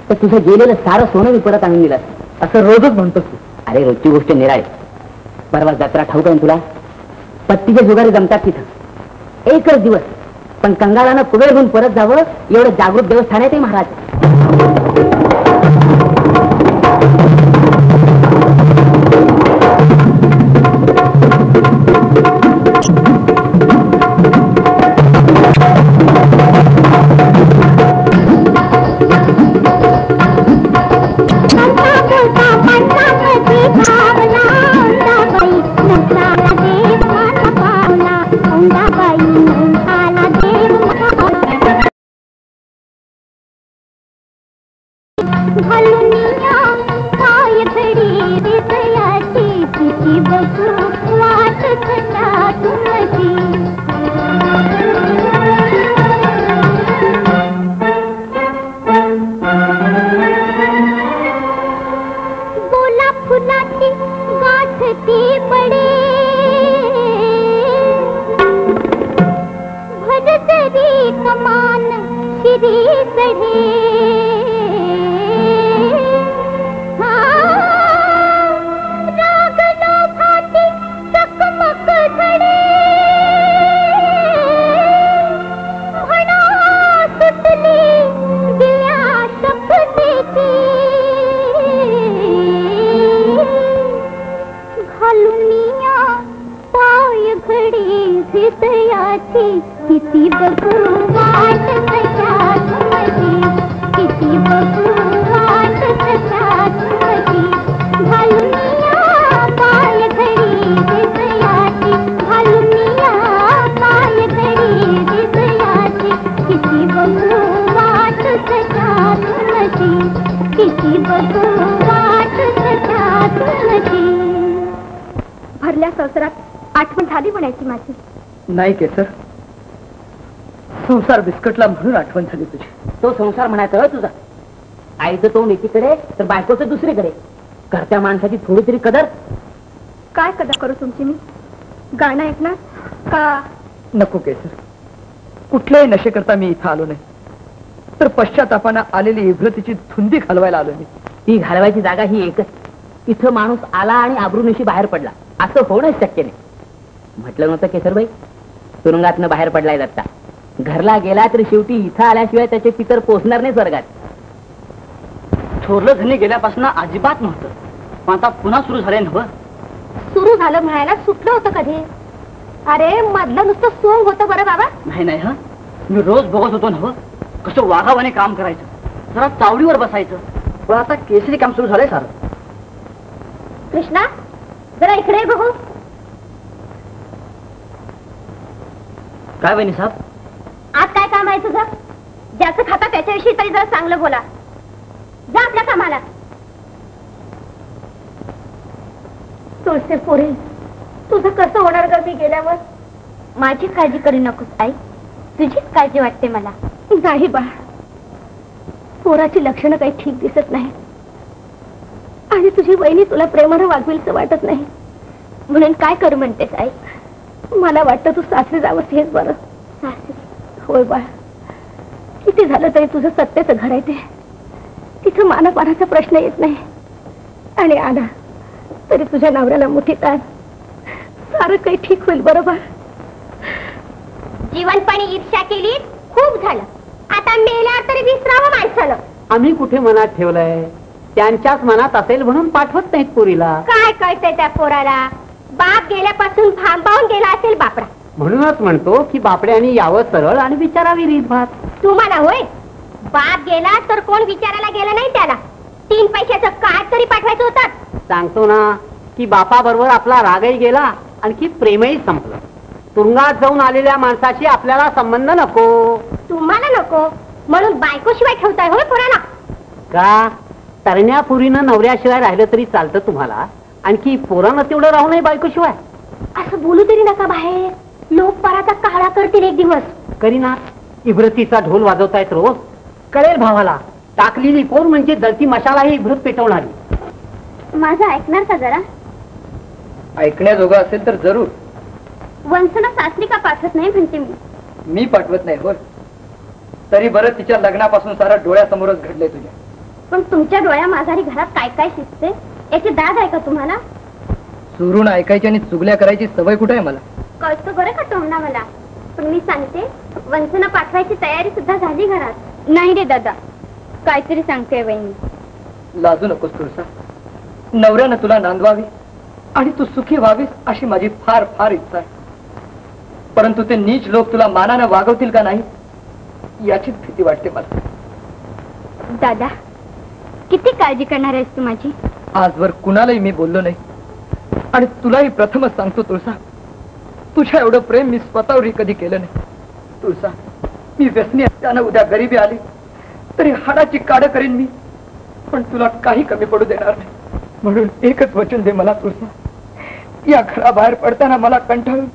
तर तुझं गेलेलं सारं सोनं मी परत आणून दिलं असं रोजच म्हणतोस तू. अरे रोजची गोष्ट निराळी. परवा जत्रा ठाऊक आहे तुला, पत्तीचे जुगारी जमतात तिथं. एकच दिवस, पण कंगालानं कुबेर घेऊन परत जावं एवढं जागृत देवस्थान आहे ते महाराज. भरल्या संसारात आठवण झाली म्हणायची माझी. नाही केसर, संसार बिस्कटला म्हणून आठवण झाली तुझी. तो संसार म्हणायचा तुझा. आईचं तोंड एकीकडे तर बायकोचं दुसरीकडे. करत्या माणसाची थोडी तरी कदर. काय कदर करू तुमची मी? गाणं ऐकणार का? नको केसर, कुठल्याही नशेकरता मी इथं आलो नाही, तर पश्चातापानं आलेली इब्रतीची धुंदी घालवायला आलो मी. ती घालवायची जागा ही एकच. इथं माणूस आला आणि आबरूनिशी बाहेर पडला असं होणंच शक्य नाही. म्हटलं नव्हतं केसरबाई, तुरुंगातनं बाहेर पडलाय दत्ता. घरला गेला तर शेवटी इथं आल्याशिवाय त्याचे पितर पोचणार नाही स्वर्गात. थोरलं धनी गेल्यापासून अजिबात नव्हतं, पण आता पुन्हा सुरू झालंय नव्हतं. सुरू झालं म्हणायला सुटलं होतं कधी? अरे मधलं नुसतं सोंग होतं बरं बाबा. नाही नाही, हा मी रोज बघत होतो ना कसं वाघावाने काम करायचं, जरा चावडीवर बसायचं. पण आता केसरी काम सुरू झालंय सारं. कृष्णा, जरा इकडे बघू. काय बहिणी साहेब? आज काय काम आहे तुझं? ज्याचं खाता त्याच्याविषयी तरी जरा चांगलं बोला. जा आपल्या कामाला. तुळसे पोरे, तुझं कसं होणार ग मी गेल्यावर? माझी काळजी करू नकोस आई, तुझीच काळजी वाटते मला. नाही बा, पोराची लक्षणं काही ठीक दिसत नाही आणि तुझी वहिनी तुला प्रेमानं वागविलचं वाटत नाही. म्हणून काय करू म्हणतेस आई? मला वाटतं तू सासरी जावंस हेच बरं. सासरी? होय बा, किती झालं तरी तुझं सत्याचं घर आहे ते. तिथं मानापानाचा प्रश्न येत नाही आणि आला तरी तुझ्या नवऱ्याला मुठीत आण. सारं काही ठीक होईल बरोबर. जीवनपणी ईर्ष्या केली, खूप झालं. आता मेल्यावर तरी विसरावं माणसानं. आम्ही कुठे मनात ठेवलंय? त्यांच्याच मनात असेल म्हणून पाठवत नाहीत पोरीला. काय कळतंय त्या पोराला? बाप गेल्यापासून थांबावून गेला असेल बापडा. म्हणूनच म्हणतो की बापड्याने यावं सरळ आणि विचारावी रीतभात. तुम्हाला होय? बाप गेला तर कोण विचारायला गेलं नाही त्याला. 3 पैशाचं कार्ड तरी पाठवायचं होतं. सांगतो ना की बापाबरोबर आपला रागही गेला आणखी प्रेमही संपलं. तुरुंगात जाऊन आलेल्या माणसाशी आपल्याला संबंध नको. तुम्हाला नको म्हणून बायकोशिवाय ठेवताय होय पोराला? का तरण्या पुरीनं नवऱ्याशिवाय राहिलं तरी चालतं तुम्हाला, आणखी पोरानं तेवढं राहू नये बायकोशिवाय? असं बोलू तरी नका बाहेर. लोक पराचा काळा करतील एक दिवस. करीना, इब्रतीचा ढोल वाजवतायत रोज. कळेल भावाला, टाकलेली पोर म्हणजे जळती मशाला ही इब्रत पेटवणारी. माझं ऐकणार का जरा? ऐकण्याजोगं असेल तर जरूर. वंसना सासरी का पाठवत नाही म्हणते मी. मी पाठवत नाही होय. तरी बरं, तिच्या लग्नापासून सारा डोळ्यासमोरच घडले तुझ्या. पण तुमच्या डोळ्या माघारी घरात काय काय शिजते याची दाद आहे का तुम्हाला? चुरून ऐकायची आणि चुगल्या करायची सवय कुठे आहे मला? कळतो बरं का टोमना मला. पण मी सांगते, वंसना पाठवायची तयारी सुद्धा झाली घरात. नाही रे दादा, काहीतरी सांगते वहिनी. लाजू नकोस तुळसा. नवऱ्यानं तुला नांदवावी आणि तू सुखी व्हावीस अशी माझी फार फार इच्छा आहे. परंतु ते नीच लोक तुला मानानं वागवतील का नाही याचीच भीती वाटते मला. दादा, किती काळजी करणार आहेस तू माझी? आजवर कुणालाही मी बोललो नाही आणि तुलाही प्रथमच सांगतो तुळसा, तुझ्या एवढं प्रेम मी स्वतःवरही कधी केलं नाही. तुळसा, मी व्यसनी असताना उद्या गरिबी आली तरी हाडाची काढ करीन मी, पण तुला काही कमी पडू देणार नाही. म्हणून एकच वचन दे मला तुळसा, या घराबाहेर पडताना मला कंटाळून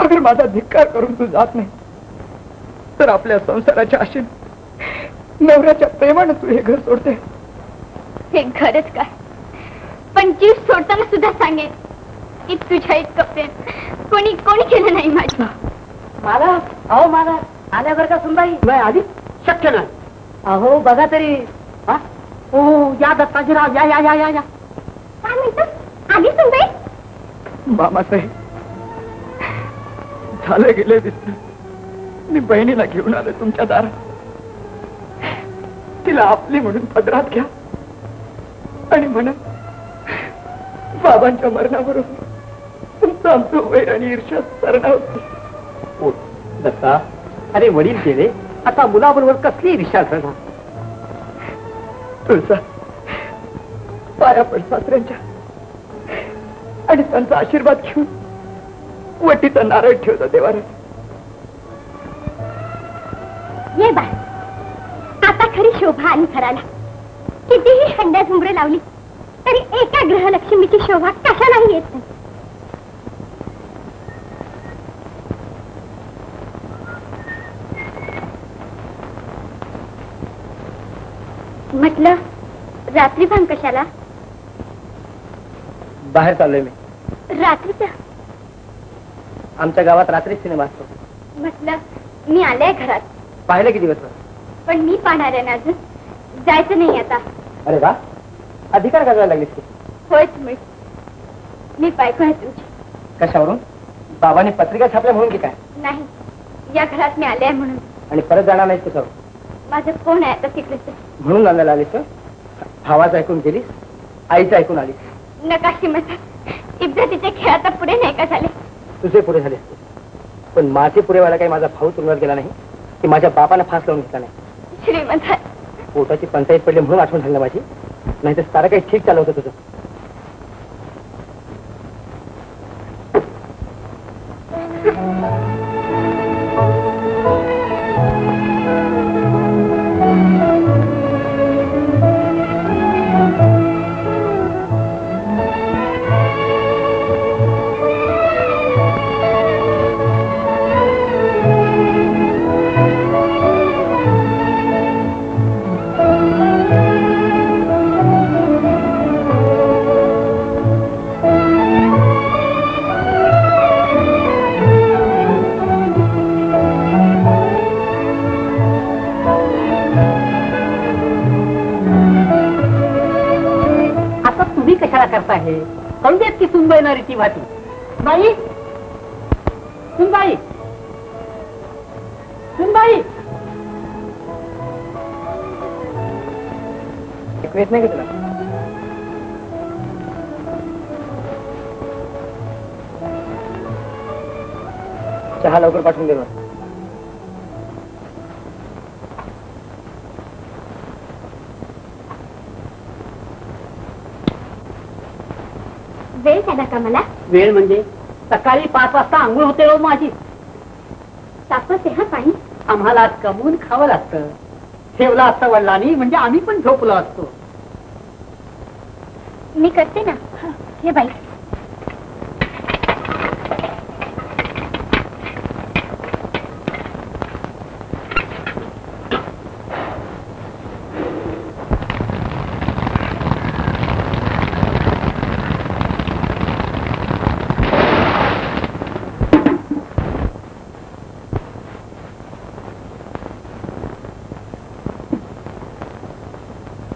अगर माझा धिक्कार करून तू जात नाही तर आपल्या संसाराच्या आशेने नवऱ्याच्या प्रेमानं तू हे घर सोडते. हे घरच काय, पण जीव सोडताना सुद्धा सांगेन की तुझ्या इतकं प्रेम कोणी कोणी केलं नाही माझ्या. मला अहो मला आल्यावर का सुनबाई नाही आधी शक्य नाही. अहो बघा तरी. हो या दत्ताजीराव, या या या या या. काय म्हणतो? आधी सुनबाई? मामासाहेब, झालं गेले विसरून मी बहिणीला घेऊन आलो तुमच्या दारात. तिला आपली म्हणून पदरात घ्या आणि म्हणा, बाबांच्या मरणाबरोबर तुमचं आमचं वैर आणि ईर्ष्या सरणार होती. दत्ता, अरे वडील गेले, आता मुलाबरोबर कसली ईर्ष्या करणार? तुळसा, पाया पड सासऱ्यांच्या आणि त्यांचा आशीर्वाद घेऊन वटीचा नारळ ठेवता देवारात. ये बा, आता खरी शोभा आली घराला. कितीही हंड्या झुंबरे लावली तरी एका ग्रहलक्ष्मीची शोभा कशालाही येत नाही. म्हटलं, रात्री भान कशाला? बाहेर चाललोय मी. रात्रीचा? आमच्या गावात रात्री सिनेमा असतो. म्हटलं, मी आले घरात. पाहिलं किती दिवस? पण मी पाहणार आहे ना अजून. जायचं नाही आता. अरे वा, अधिकार गाजवायला लागलीस की? होयच मी बायको आहे तुमची. कशावरून? बाबांनी पत्रिका छापल्या म्हणून की काय? नाही, या घरात मी आले आहे म्हणून. आणि परत जाणार नाहीस कशावर? माझं कोण आहे आता तिकडेच. म्हणून नांदायला आलीस? भावाचं ऐकून गेलीस, आईचं ऐकून आलीस. नका श्रीमंत, इब्रतीचे खेळ आता पुढे नाही का झाले? तुझे पुरे झाले असते, पण माझे पुरे व्हायला काही माझा भाऊ तुरुंगात गेला नाही की माझ्या बापानं फास लावून घेतला नाही. श्रीमंत, पोटाची पंचायत पडली म्हणून आठवण झाली माझी, नाही तर सारं काही ठीक चालू होतं तुझं. आहे समजेत की सुनबाई ना रीती भाती बाई सुनबाई सुनबाई वेट नाही घेतला चहा लवकर पाठवून दे मला वेळ झाला का मला वेळ म्हणजे सकाळी 5 वाजता आंघोळ होते हो माझी तापते हा पाणी आम्हाला कमवून खावं लागतं ठेवलं असतं वडिलांनी म्हणजे आम्ही पण झोपलो असतो मी करते ना हे बाई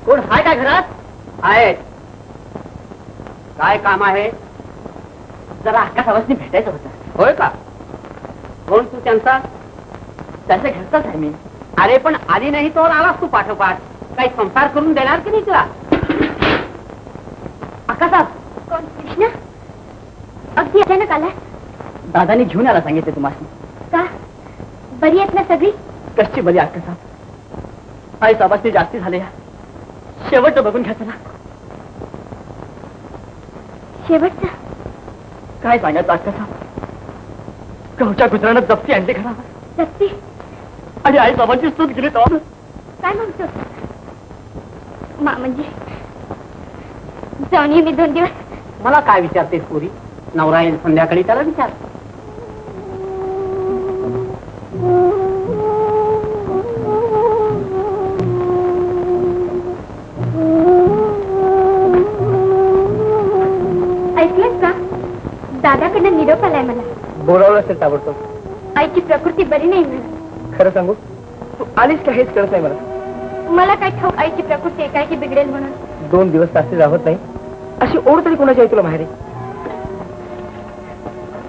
कोण हाय काय घरात आहेत काय काम आहे जरा अक्का सवासनी भेटायचं होतं होय का कोण तू त्यांचा त्यांच्या घरचाच आहे मी अरे पण आली नाही तर आलास तू पाठोपाठ काही संसार करून देणार की नाही तुला अक्का साहेब कोण कृष्णा अगदी अचानक आला दादानी घेऊन यायला सांगितले तुम्हाला का बरी आहेत ना सगळी कशी बरी अक्का साहेब आई सवासनी जास्ती झाले शेवटचं बघून घ्या चला शेवटचा काय सांगायचं अक्का साहेब गावच्या गुजरानं जप्ती आणली घरावर सत्ती आणि आई बाबांची स्तूत गेली तर काय म्हणतो म्हणजे जाऊन ये मी 2 दिवस मला काय विचारतेस पुरी नवरा येईल संध्याकाळी त्याला विचार ऐकलंस का दादाकडनं निरोप आलाय मला बोलावलं असेल ताबडतोब आईची प्रकृती बरी नाही म्हणा खरं सांगू तू आलीस का हेच कळत नाही मला मला काय ठाऊक आईची प्रकृती एकाएकी बिघडेल म्हणून 2 दिवस सासरी राहत नाही अशी ओढ तरी कोणाची आहे तुला माहेरी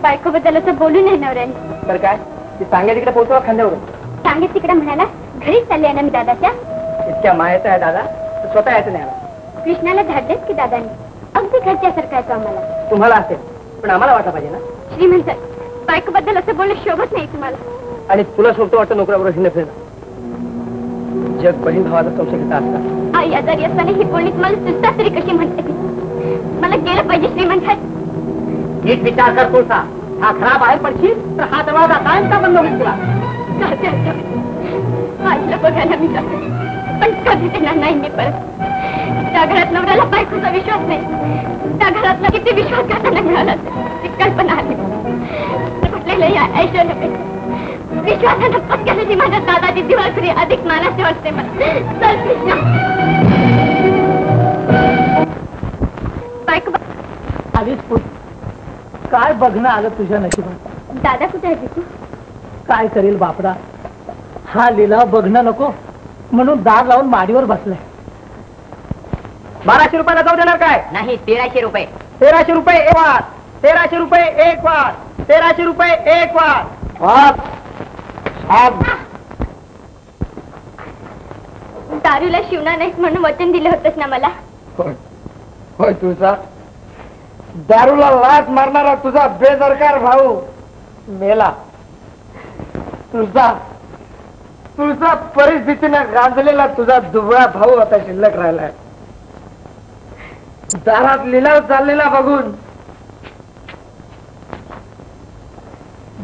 बायकोबद्दल असं बोलू नये नवऱ्याने तर काय ती सांगे तिकडे पोहोचवा खांद्यावरून सांगेत तिकडे म्हणाला घरीच चालली आहे ना मी दादाच्या इतक्या मायाचा आहे दादा तर स्वतः यायचं नाही आला कृष्णाला धाडलेच की दादाने अगदी घरच्यासारखं आहे तो आम्हाला तुम्हाला असेल पण आम्हाला वाटा पाहिजे ना श्रीमंत बायकोबद्दल असं बोलणं शोभत नाही तुम्हाला आणि तुला सोडतो वाटतं नोकऱ्याबरोबर हिंड फिरणं जग बहीण भावाचा संशय घेता असता आई आजारी असताना ही बोलणी तुम्हाला सुद्धा तरी कशी म्हणते ती मला गेलं पाहिजे श्रीमंत नीट विचार कर तुळसा हा खराब आहे पडशील तर हा दरवाजा कायमचा बंद होईल तुला आईला बघायला मी जाते पण कधी देणार नाही मी परत त्या घरात नवऱ्याला बायकोचा विश्वास नाही त्या घरातला किती विश्वास करताना मिळाला ती कल्पना आली कुठलेलं या ऐश्वर्यापेक्षा विश्वासानं पत्क्यासाठी माझ्या दादाची दिवाळखोरी अधिक मानाची वाटते मला चल कृष्णा बायको आलीच पुढे काय बघणं आलं तुझ्या नशिबात दादा कुठे आहे तू काय करेल बापडा हा लिलाव बघणं नको म्हणून दार लावून माडीवर बसलाय 1200 रुपयाला जाऊ देणार काय नाही 1300 रुपये 1300 रुपये एक वार 1300 रुपये एक वार 1300 रुपये एक वार दारूला शिवणार नाहीस म्हणून वचन दिलं होतंस ना मला होय तुझा दारूला लाच मारणारा तुझा बेदरकार भाऊ मेला तुझा परिस्थितीनं गांजलेला तुझा दुबळा भाऊ आता शिल्लक राहिलाय दारात लिलाव चाललेला बघून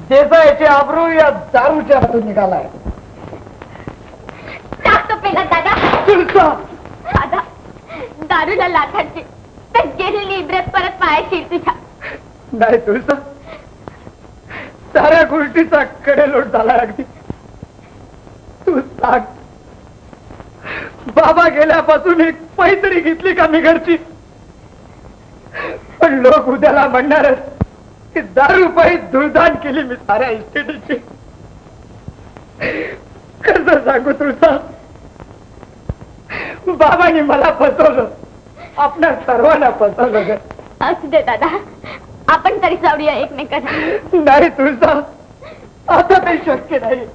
देसाईची आबरू या दारूच्या हातून निघालाय. टाकतो पेला दादा. तुळसा दादा दारूला लाथाची तर गेलेली इब्रत परत पायाची तुझ्या. नाही तुळसा, साऱ्या गोष्टीचा कडेलोट झाला अगदी. तू सांग, बाबा गेल्यापासून एक पैतरी घेतली का मी घरची? पण लोक उद्याला म्हणणारच की दारू पायी धुळदान केली मी साऱ्या इस्टेटीची. कसं सांगू तुळसा, बाबांनी मला फसवलं, आपल्या सर्वांना फसवलं ग. असू दे दादा, आपण तरी जाऊया एकमेकांना. नाही तुळसा, आता ते शक्य नाही.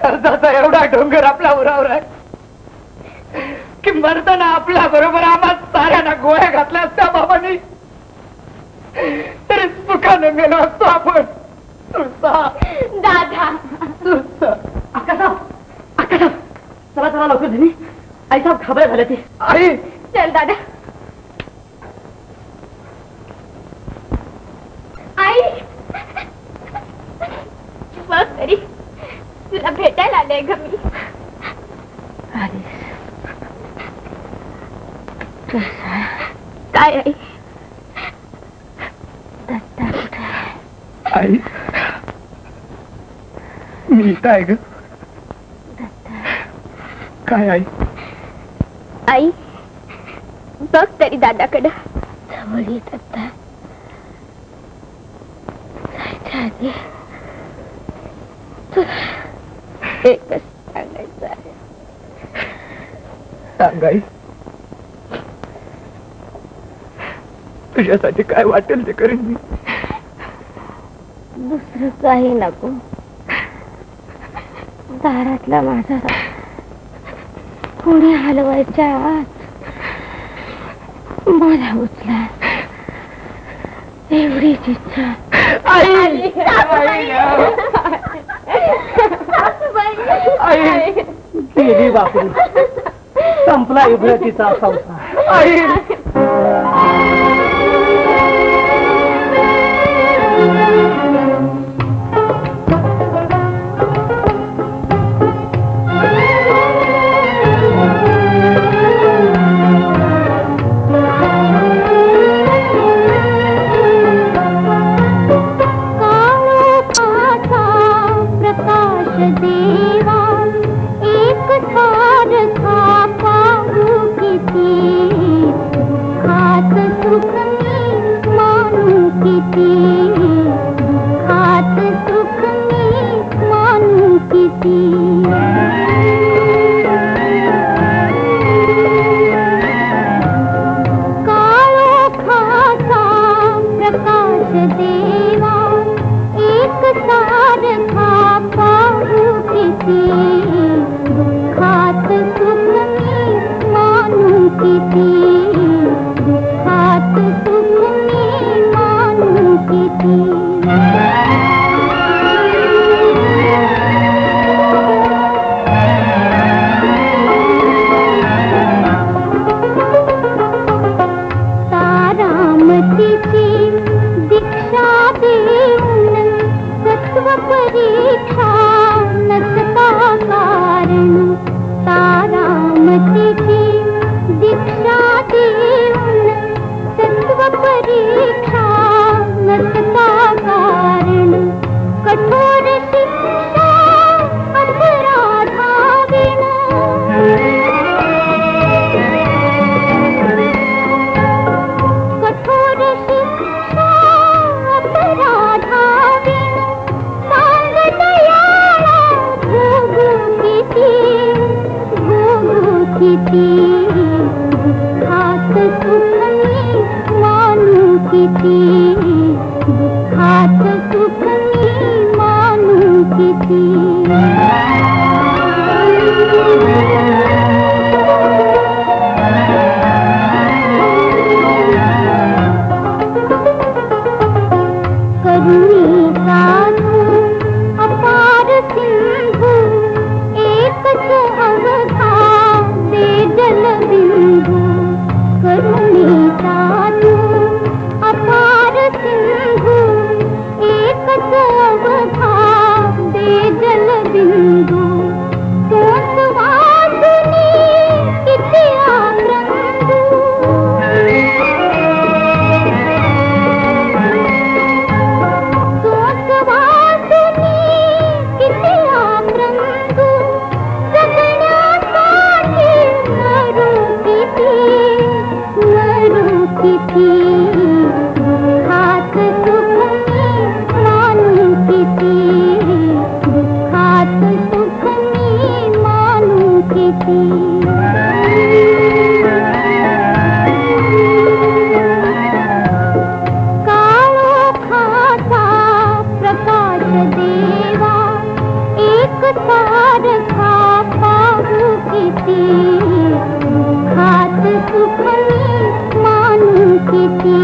कर्जाचा एवढा डोंगर आपल्या उरावर आहे की मरताना आपल्या बरोबर आम्हा साऱ्यांना गोळ्या घातल्या असत्या बाबांनी तरी सुखाने मेलो असतो आपण. तुळसा दादा. तुळसा. अक्का चला चला लवकर धनी, आई साहेब खबर झाले ते. आई चल दादा. आई बघ तरी, तुला भेटायला आले ग मी. काय आई? आई मी इथं आहे ग. काय आई? आई बघ तरी दादाकडं. जवळ येत आता जायच्या आधी तुला एकच सांगायचं आहे. सांग आई, तुझ्यासाठी काय वाटेल ते करेन मी. दुसरं काही नको. दारातला माझा कोणी हलवायच्या आत मला उचला एवढीच इच्छा. आई गेली बापू, संपला इब्रतीचा संसार. आई करुणी साधू अपार सिंधू बिंदू तोच वाचुनी किती आक्रंदू तोच वाचुनी किती आक्रंदू जगण्यासाठी मरू किती हात सुख मी मानू किती दुःखात सुख मी मानू किती काळोखाचा प्रकाश देवा एक तारखा पाहू किती दुःखात सुख मी मानू किती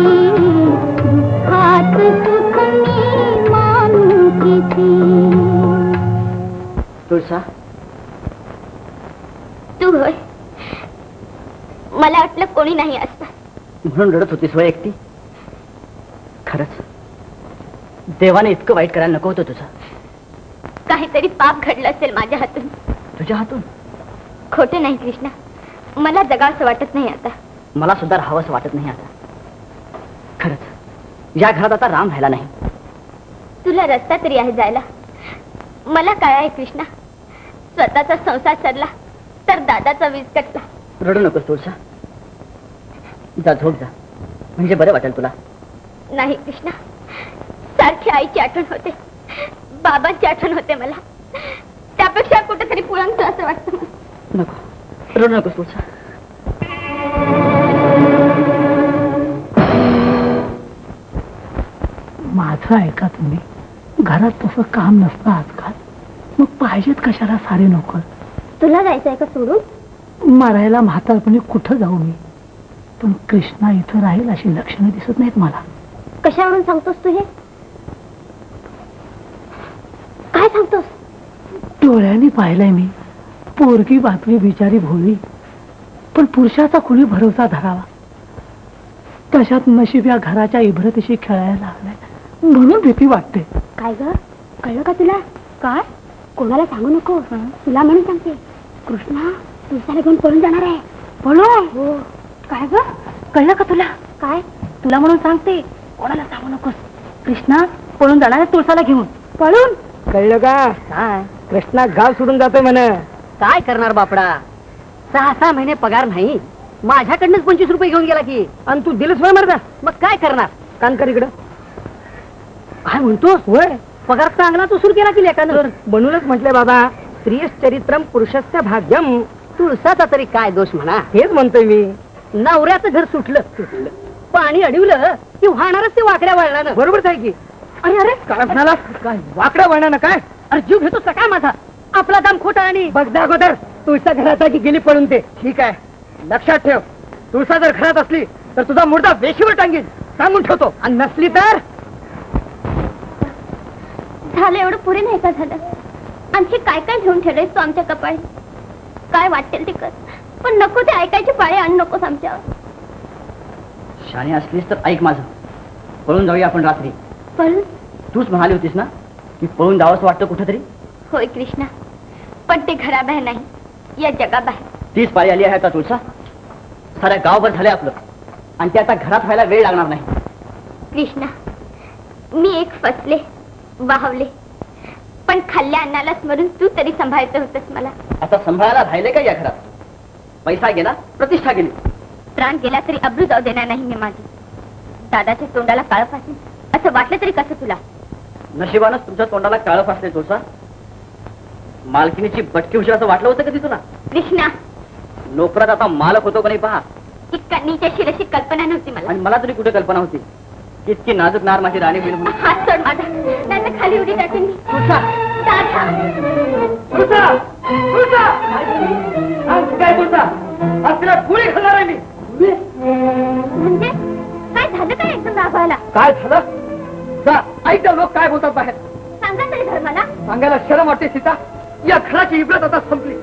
दुःखात सुख मी मानू किती तुळसा, तू होय. मला वाटलं कोणी नाही असता. म्हणून रडत होतीस वय एकटी? खरंच देवाने इतकं वाईट करायला नको होतं तुझं. काहीतरी पाप घडलं असेल माझ्या हातून. तुझ्या हातून? खोटे नाही कृष्णा, मला जगावंसं वाटत नाही आता. मला सुद्धा राहावंसं वाटत नाही आता. खरंच या घरात आता राम राहिला नाही. तुला रस्ता तरी आहे जायला, मला काय आहे कृष्णा. स्वतःचा संसार सरला तर दादाचा वीज कटला. रडू नकोस तुळसा, जा झोप जा, म्हणजे बरं वाटेल तुला. नाही कृष्णा, सारखी आईची आठवण होते, बाबांची आठवण होते मला. त्यापेक्षा कुठेतरी पुळंत असं वाटतं मला. नको, रडू नकोस तुळसा. माझं ऐका तुम्ही, घरात तसं काम नसतं आजकाल, मग पाहिजेत कशाला सारे नोकर. तुला जायचंय का सोडून? मरायला म्हातारपणी कुठं जाऊ मी, पण कृष्णा इथं राहील अशी लक्षणं दिसत नाहीत मला. कशावरून सांगतोस तू हे? काय सांगतोस? डोळ्यांनी पाहिलंय मी. पोरगी बातमी बिचारी भोळी, पण पुरुषाचा कुणी भरोसा धरावा. तशात नशीब या घराच्या इभ्रतीशी खेळायला लागलाय, म्हणून भीती वाटते. काय ग, कळलं का तुला? काय? कोणाला सांगू नको, तुला म्हणून सांगते. कृष्णा तुळसाला घेऊन पळून जाणार आहे. पळून? हो. काय ग, कळलं का तुला? काय? तुला म्हणून सांगते, कोणाला सांगू नकोस. कृष्णा पळून जाणार आहे तुळसाला घेऊन. पळून? कळलं का? काय कृष्णा गाव सोडून जातोय म्हणे. काय करणार बापडा, 6 महिने पगार नाही, माझ्याकडनंच 25 रुपये घेऊन गेला की. आणि तू दिलंच वय मरदा. मग काय करणार? कान कर इकडं. काय म्हणतोस? वय पगार चांगला तू सुरू केला की लेखानं. म्हणूनच म्हटलंय बाबा, स्त्रियस चरित्रम पुरुषस्य भाग्यम. तुळसाचा तरी काय दोष म्हणा. हेच म्हणतोय मी. नवऱ्याचं घर सुटलं, पाणी अडवलं की वाहणारच ते वाकड्या वळणानं. बरोबरच आहे की. अरे अरे काय म्हणाला? काय वाकडा वळणार काय? अरे जीव घेतोस का काय माझा? आपला दाम खोटा आणि बघ दा अगोदर तुळसा घरात आहे की गेली पळून ते. ठीक आहे, लक्षात ठेव. तुळसा जर घरात असली तर तुझा मुर्दा वेशीवर टांगीन, सांगून ठेवतो. आणि नसली तर झालं एवढं पुरे नाही का झालं? आणखी काय काय घेऊन ठेवलंयस तू आमच्या कपाळी? काय वाटेल ते कर, पण नको ते ऐकायची पाळी आणू नकोस आमच्यावर. शाणे असलीस तर ऐक माझं, पळून जाऊया आपण रात्री. पळून? तूच म्हणाली होतीस ना की पळून जावंसं वाटतं कुठंतरी. होय कृष्णा, पण ते घराबाहेर नाही, या जगाबाहेर. तीच पाळी आली आहे का तुळसा? साऱ्या गावभर झाले आपलं, आणि ते आता घरात व्हायला वेळ लागणार नाही. कृष्णा, मी एक फसले, वाहवले, पण खाल्ल्या अन्नाला स्मरून तू तरी सांभाळायचं होतंस मला. आता सांभाळायला राहिले का या घरात? पैसा गेला, प्रतिष्ठा गेली. प्राण गेला तरी अब्रू जाऊ देणार नाही मी माझी. दादाच्या तोंडाला काळं फासेल असं वाटलं तरी कसं तुला? नशिबानंच तुमच्या तोंडाला काळं फासले तुळसा. मालकिनीची बटकी उशी असं वाटलं होतं कधी तुला? कृष्णा, नोकरात आता मालक होतो का नाही पहा. इतका नीच्या शिरशी कल्पना नव्हती मला. आणि मला तरी कुठे कल्पना होती इतकी नाजूक नार माझी राणी होईल म्हणून. हात सोड माझा, नाही तर खाली उडी टाकेन मी. तुळसा, दादा, तुळसा, तुळसा, आज काय तुळसा? आज तिला गोळी खाणार आहे मी. म्हणजे काय झालं काय एकदम दाबायला? काय झालं? जा, ऐक लोक काय बोलतात बाहेर. सांगा तरी धर्माला. सांगायला शरम वाटते सीता. या घराची इब्रत आता संपली.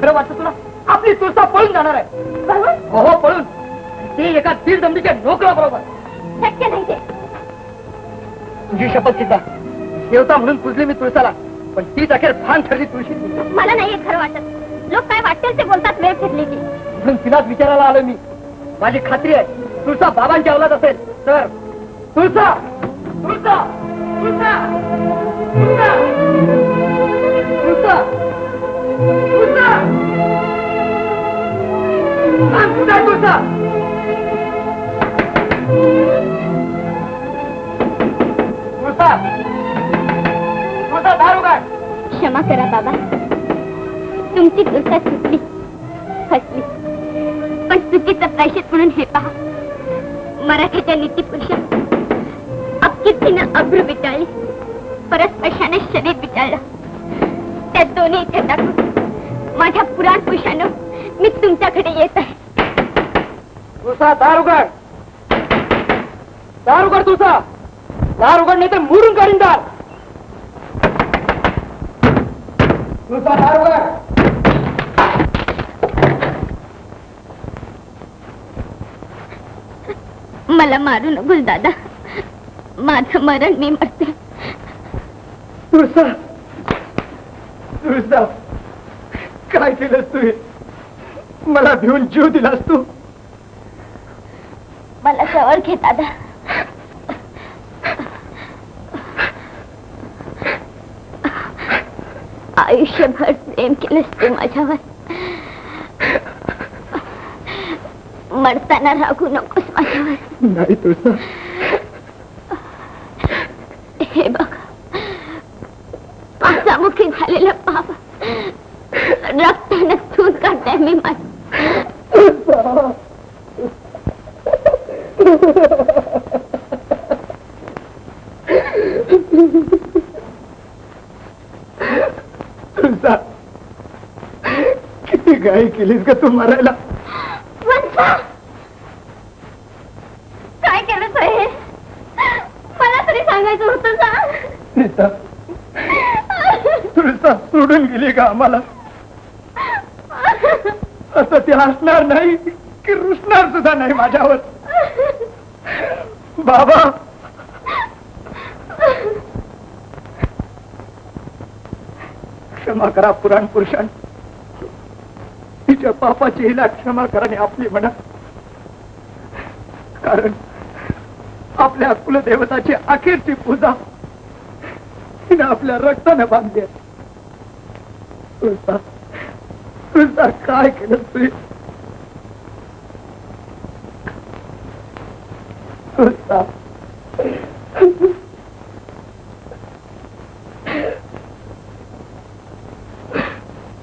खरं वाटतं तुला आपली तुळसा पळून जाणार आहे? बरोबर, हो पळून. ते एका दीड दमडीच्या नोकरा बरोबर. शक्य नाही ते. तुझी शपथ सीता, देवता म्हणून पुजले मी तुळसाला, पण तीच अखेर भान ठरली तुळशी. मला नाही खरं वाटत. लोक काय वाटेल ते बोलतात वेळ फिरली की. म्हणून तिलाच विचारायला आलो मी. माझी खात्री आहे तुळसा बाबांच्या अवलाद असेल तर. तुळसा तुळसा तुळसा तुळसा तुळसा तुळसा तुळसा तुळसा तुळसा तुळसा दार उघड. क्षमा करा बाबा, तुमची तुळसा सुटली, फसली. पण चुकीचं प्रायश्चित म्हणून हे पहा, मराठीच्या नीतीपुरुषात अबकिर्तीनं अब्रू बिटाळली, परस्पर्शाने शरीर बिटाळलं. त्या दोन्ही इथे टाकून माझ्या पुराण पुरुषानं मी तुमच्याकडे येत आहे. तुळसा दार उघड. दार उघड तुळसा. दार उघड नाही तर मोडून काढीन दार. तुळसा दार उघड. मला मारू नकोस दादा, माझं मरण मी मरते. तुळसा तुळसा काय केलंस तू? मला भिवून जीव दिलास तू. मला जवळ घे दादा. आयुष्यभर प्रेम केलंस तू माझ्यावर. मरताना रागू नकोस माझ्यावर. नाही तुळसा. हे बघ, पाचामुखी झालेलं पाप रक्तानं धुवून काढताय मी माझं. तुळसा किती घाई केलीस का तू मरायला? काय केलं हे मला तरी सांगायचं होतं सीता, तुळसा सोडून गेली का आम्हाला? असं ते हसणार नाही की रुसणार सुद्धा नाही माझ्यावर. बाबा क्षमा करा पुराण पुरुषां. तिच्या पापाची हिला क्षमा करा आणि आपली म्हणा. कारण आपल्या कुलदेवताची अखेरची पूजा तिने आपल्या रक्ताने बांधली आहे. तुळसा तुळसा काय केलं तू? तुळसा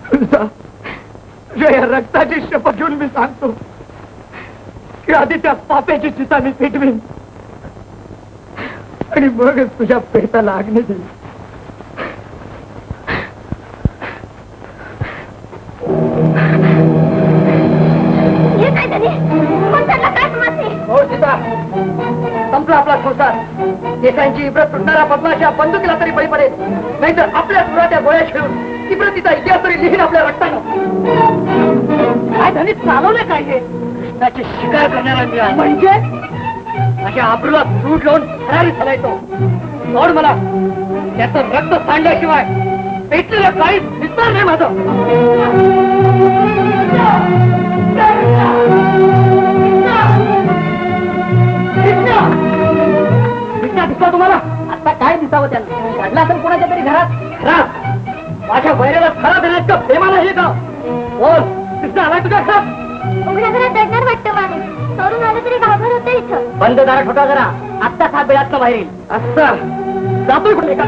तुळसा तुझ्या या रक्ताची शपथ घेऊन मी सांगतो की आधी त्या पाप्याची चिता मी पेटवीन आणि मगच तुझ्या पेटाला आग्ने देईल. हो सीता, संपला आपला संसार. केसांची इब्रत सुटणारा पद्माच्या बंदुकीला तरी बळी पडेल, नाहीतर आपल्या सुराच्या गोळ्या खेळून इब्रतीचा इतिहास तरी लिहिन आपल्या रक्तानं. काय धनी चालवलं काय हे? कृष्णाची शिकार करणारा मी आहे. म्हणजे अशा आबरूला सूट लावून फरारी चालायचो. सोड मला. त्याचं रक्त सांडल्याशिवाय पेटलेलं काळीच दिसणार नाही माझं. दिसला तुम्हाला? आता काय दिसावं त्यांना? काढला असेल कोणाच्या तरी घरात. घरात माझ्या वैराला खरा देण्याचं प्रेमाला हे का? बोल, कृष्ण आलाय तुझ्या घरात? उघड्या घरात दडणार वाटतं माणूस. सोडून आलं तरी घाबर होतं इथं. बंद दारा ठोका जरा. आत्ताच हा बिळातनं बाहेर येईल. असं जातोय कुठे का?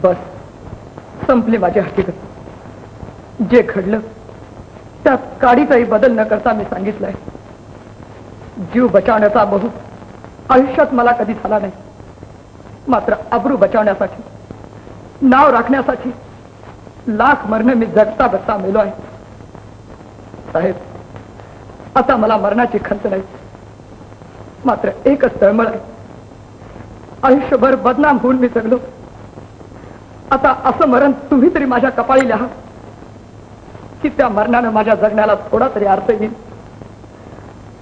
बस संपले माझे हकीकत. जे घडलं त्यात काडीचाही बदल न करता मी सांगितलंय. जीव बचावण्याचा बहु आयुष्यात मला कधी झाला नाही. मात्र अब्रू बचावण्यासाठी, नाव राखण्यासाठी लाख मरण मी जगता बसता मेलो आहे. साहेब, आता मला मरणाची खंत नाही. मात्र एकच तळमळ आहे. आयुष्यभर बदनाम होऊन मी जगलो. आता असं मरण तुम्ही तरी माझ्या कपाळी लिहा की त्या मरणानं माझ्या जगण्याला थोडा तरी अर्थ येईल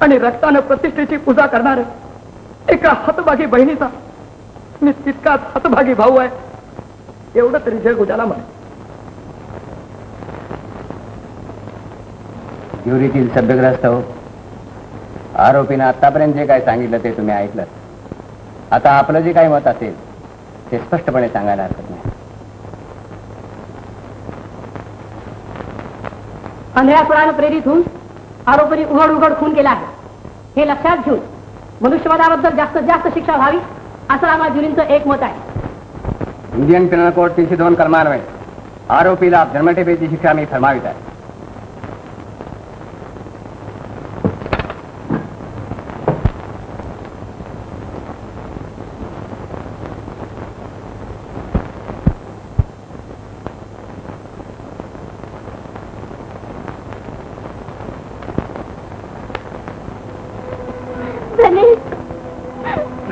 आणि रक्तानं प्रतिष्ठेची पूजा करणार एका हतभागी बहिणीचा मी तितकाच हतभागी भाऊ आहे एवढं तरी जग उद्याला म्हणे. ज्युरीतील सभ्यग्रस्त हो, आरोपीनं आतापर्यंत जे काय सांगितलं ते तुम्ही ऐकलं. आता आपलं जे काही मत असेल ते स्पष्टपणे सांगायला हरकत नाही. अंधळ्यापणानं प्रेरित होऊन आरोपीने उघड उघड खून केला आहे हे लक्षात घेऊन मनुष्यवधाबद्दल जास्तीत जास्त शिक्षा व्हावी असं आम्हा ज्युरींचं एक मत आहे. इंडियन पिनल कोड 302 कलमान्वये आरोपीला जन्मठेपेची शिक्षा मी फरमावित आहे.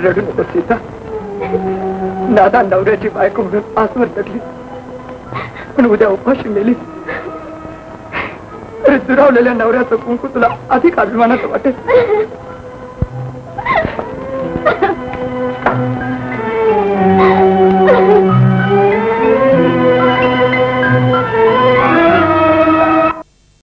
रडू नको सीता. नादा नवऱ्याची बायको म्हणून आसवर जगली पण उद्या उपाशी मेली. अरे दुरावलेल्या नवऱ्याचं कुंकू तुला अधिक अभिमानाचं वाटेल.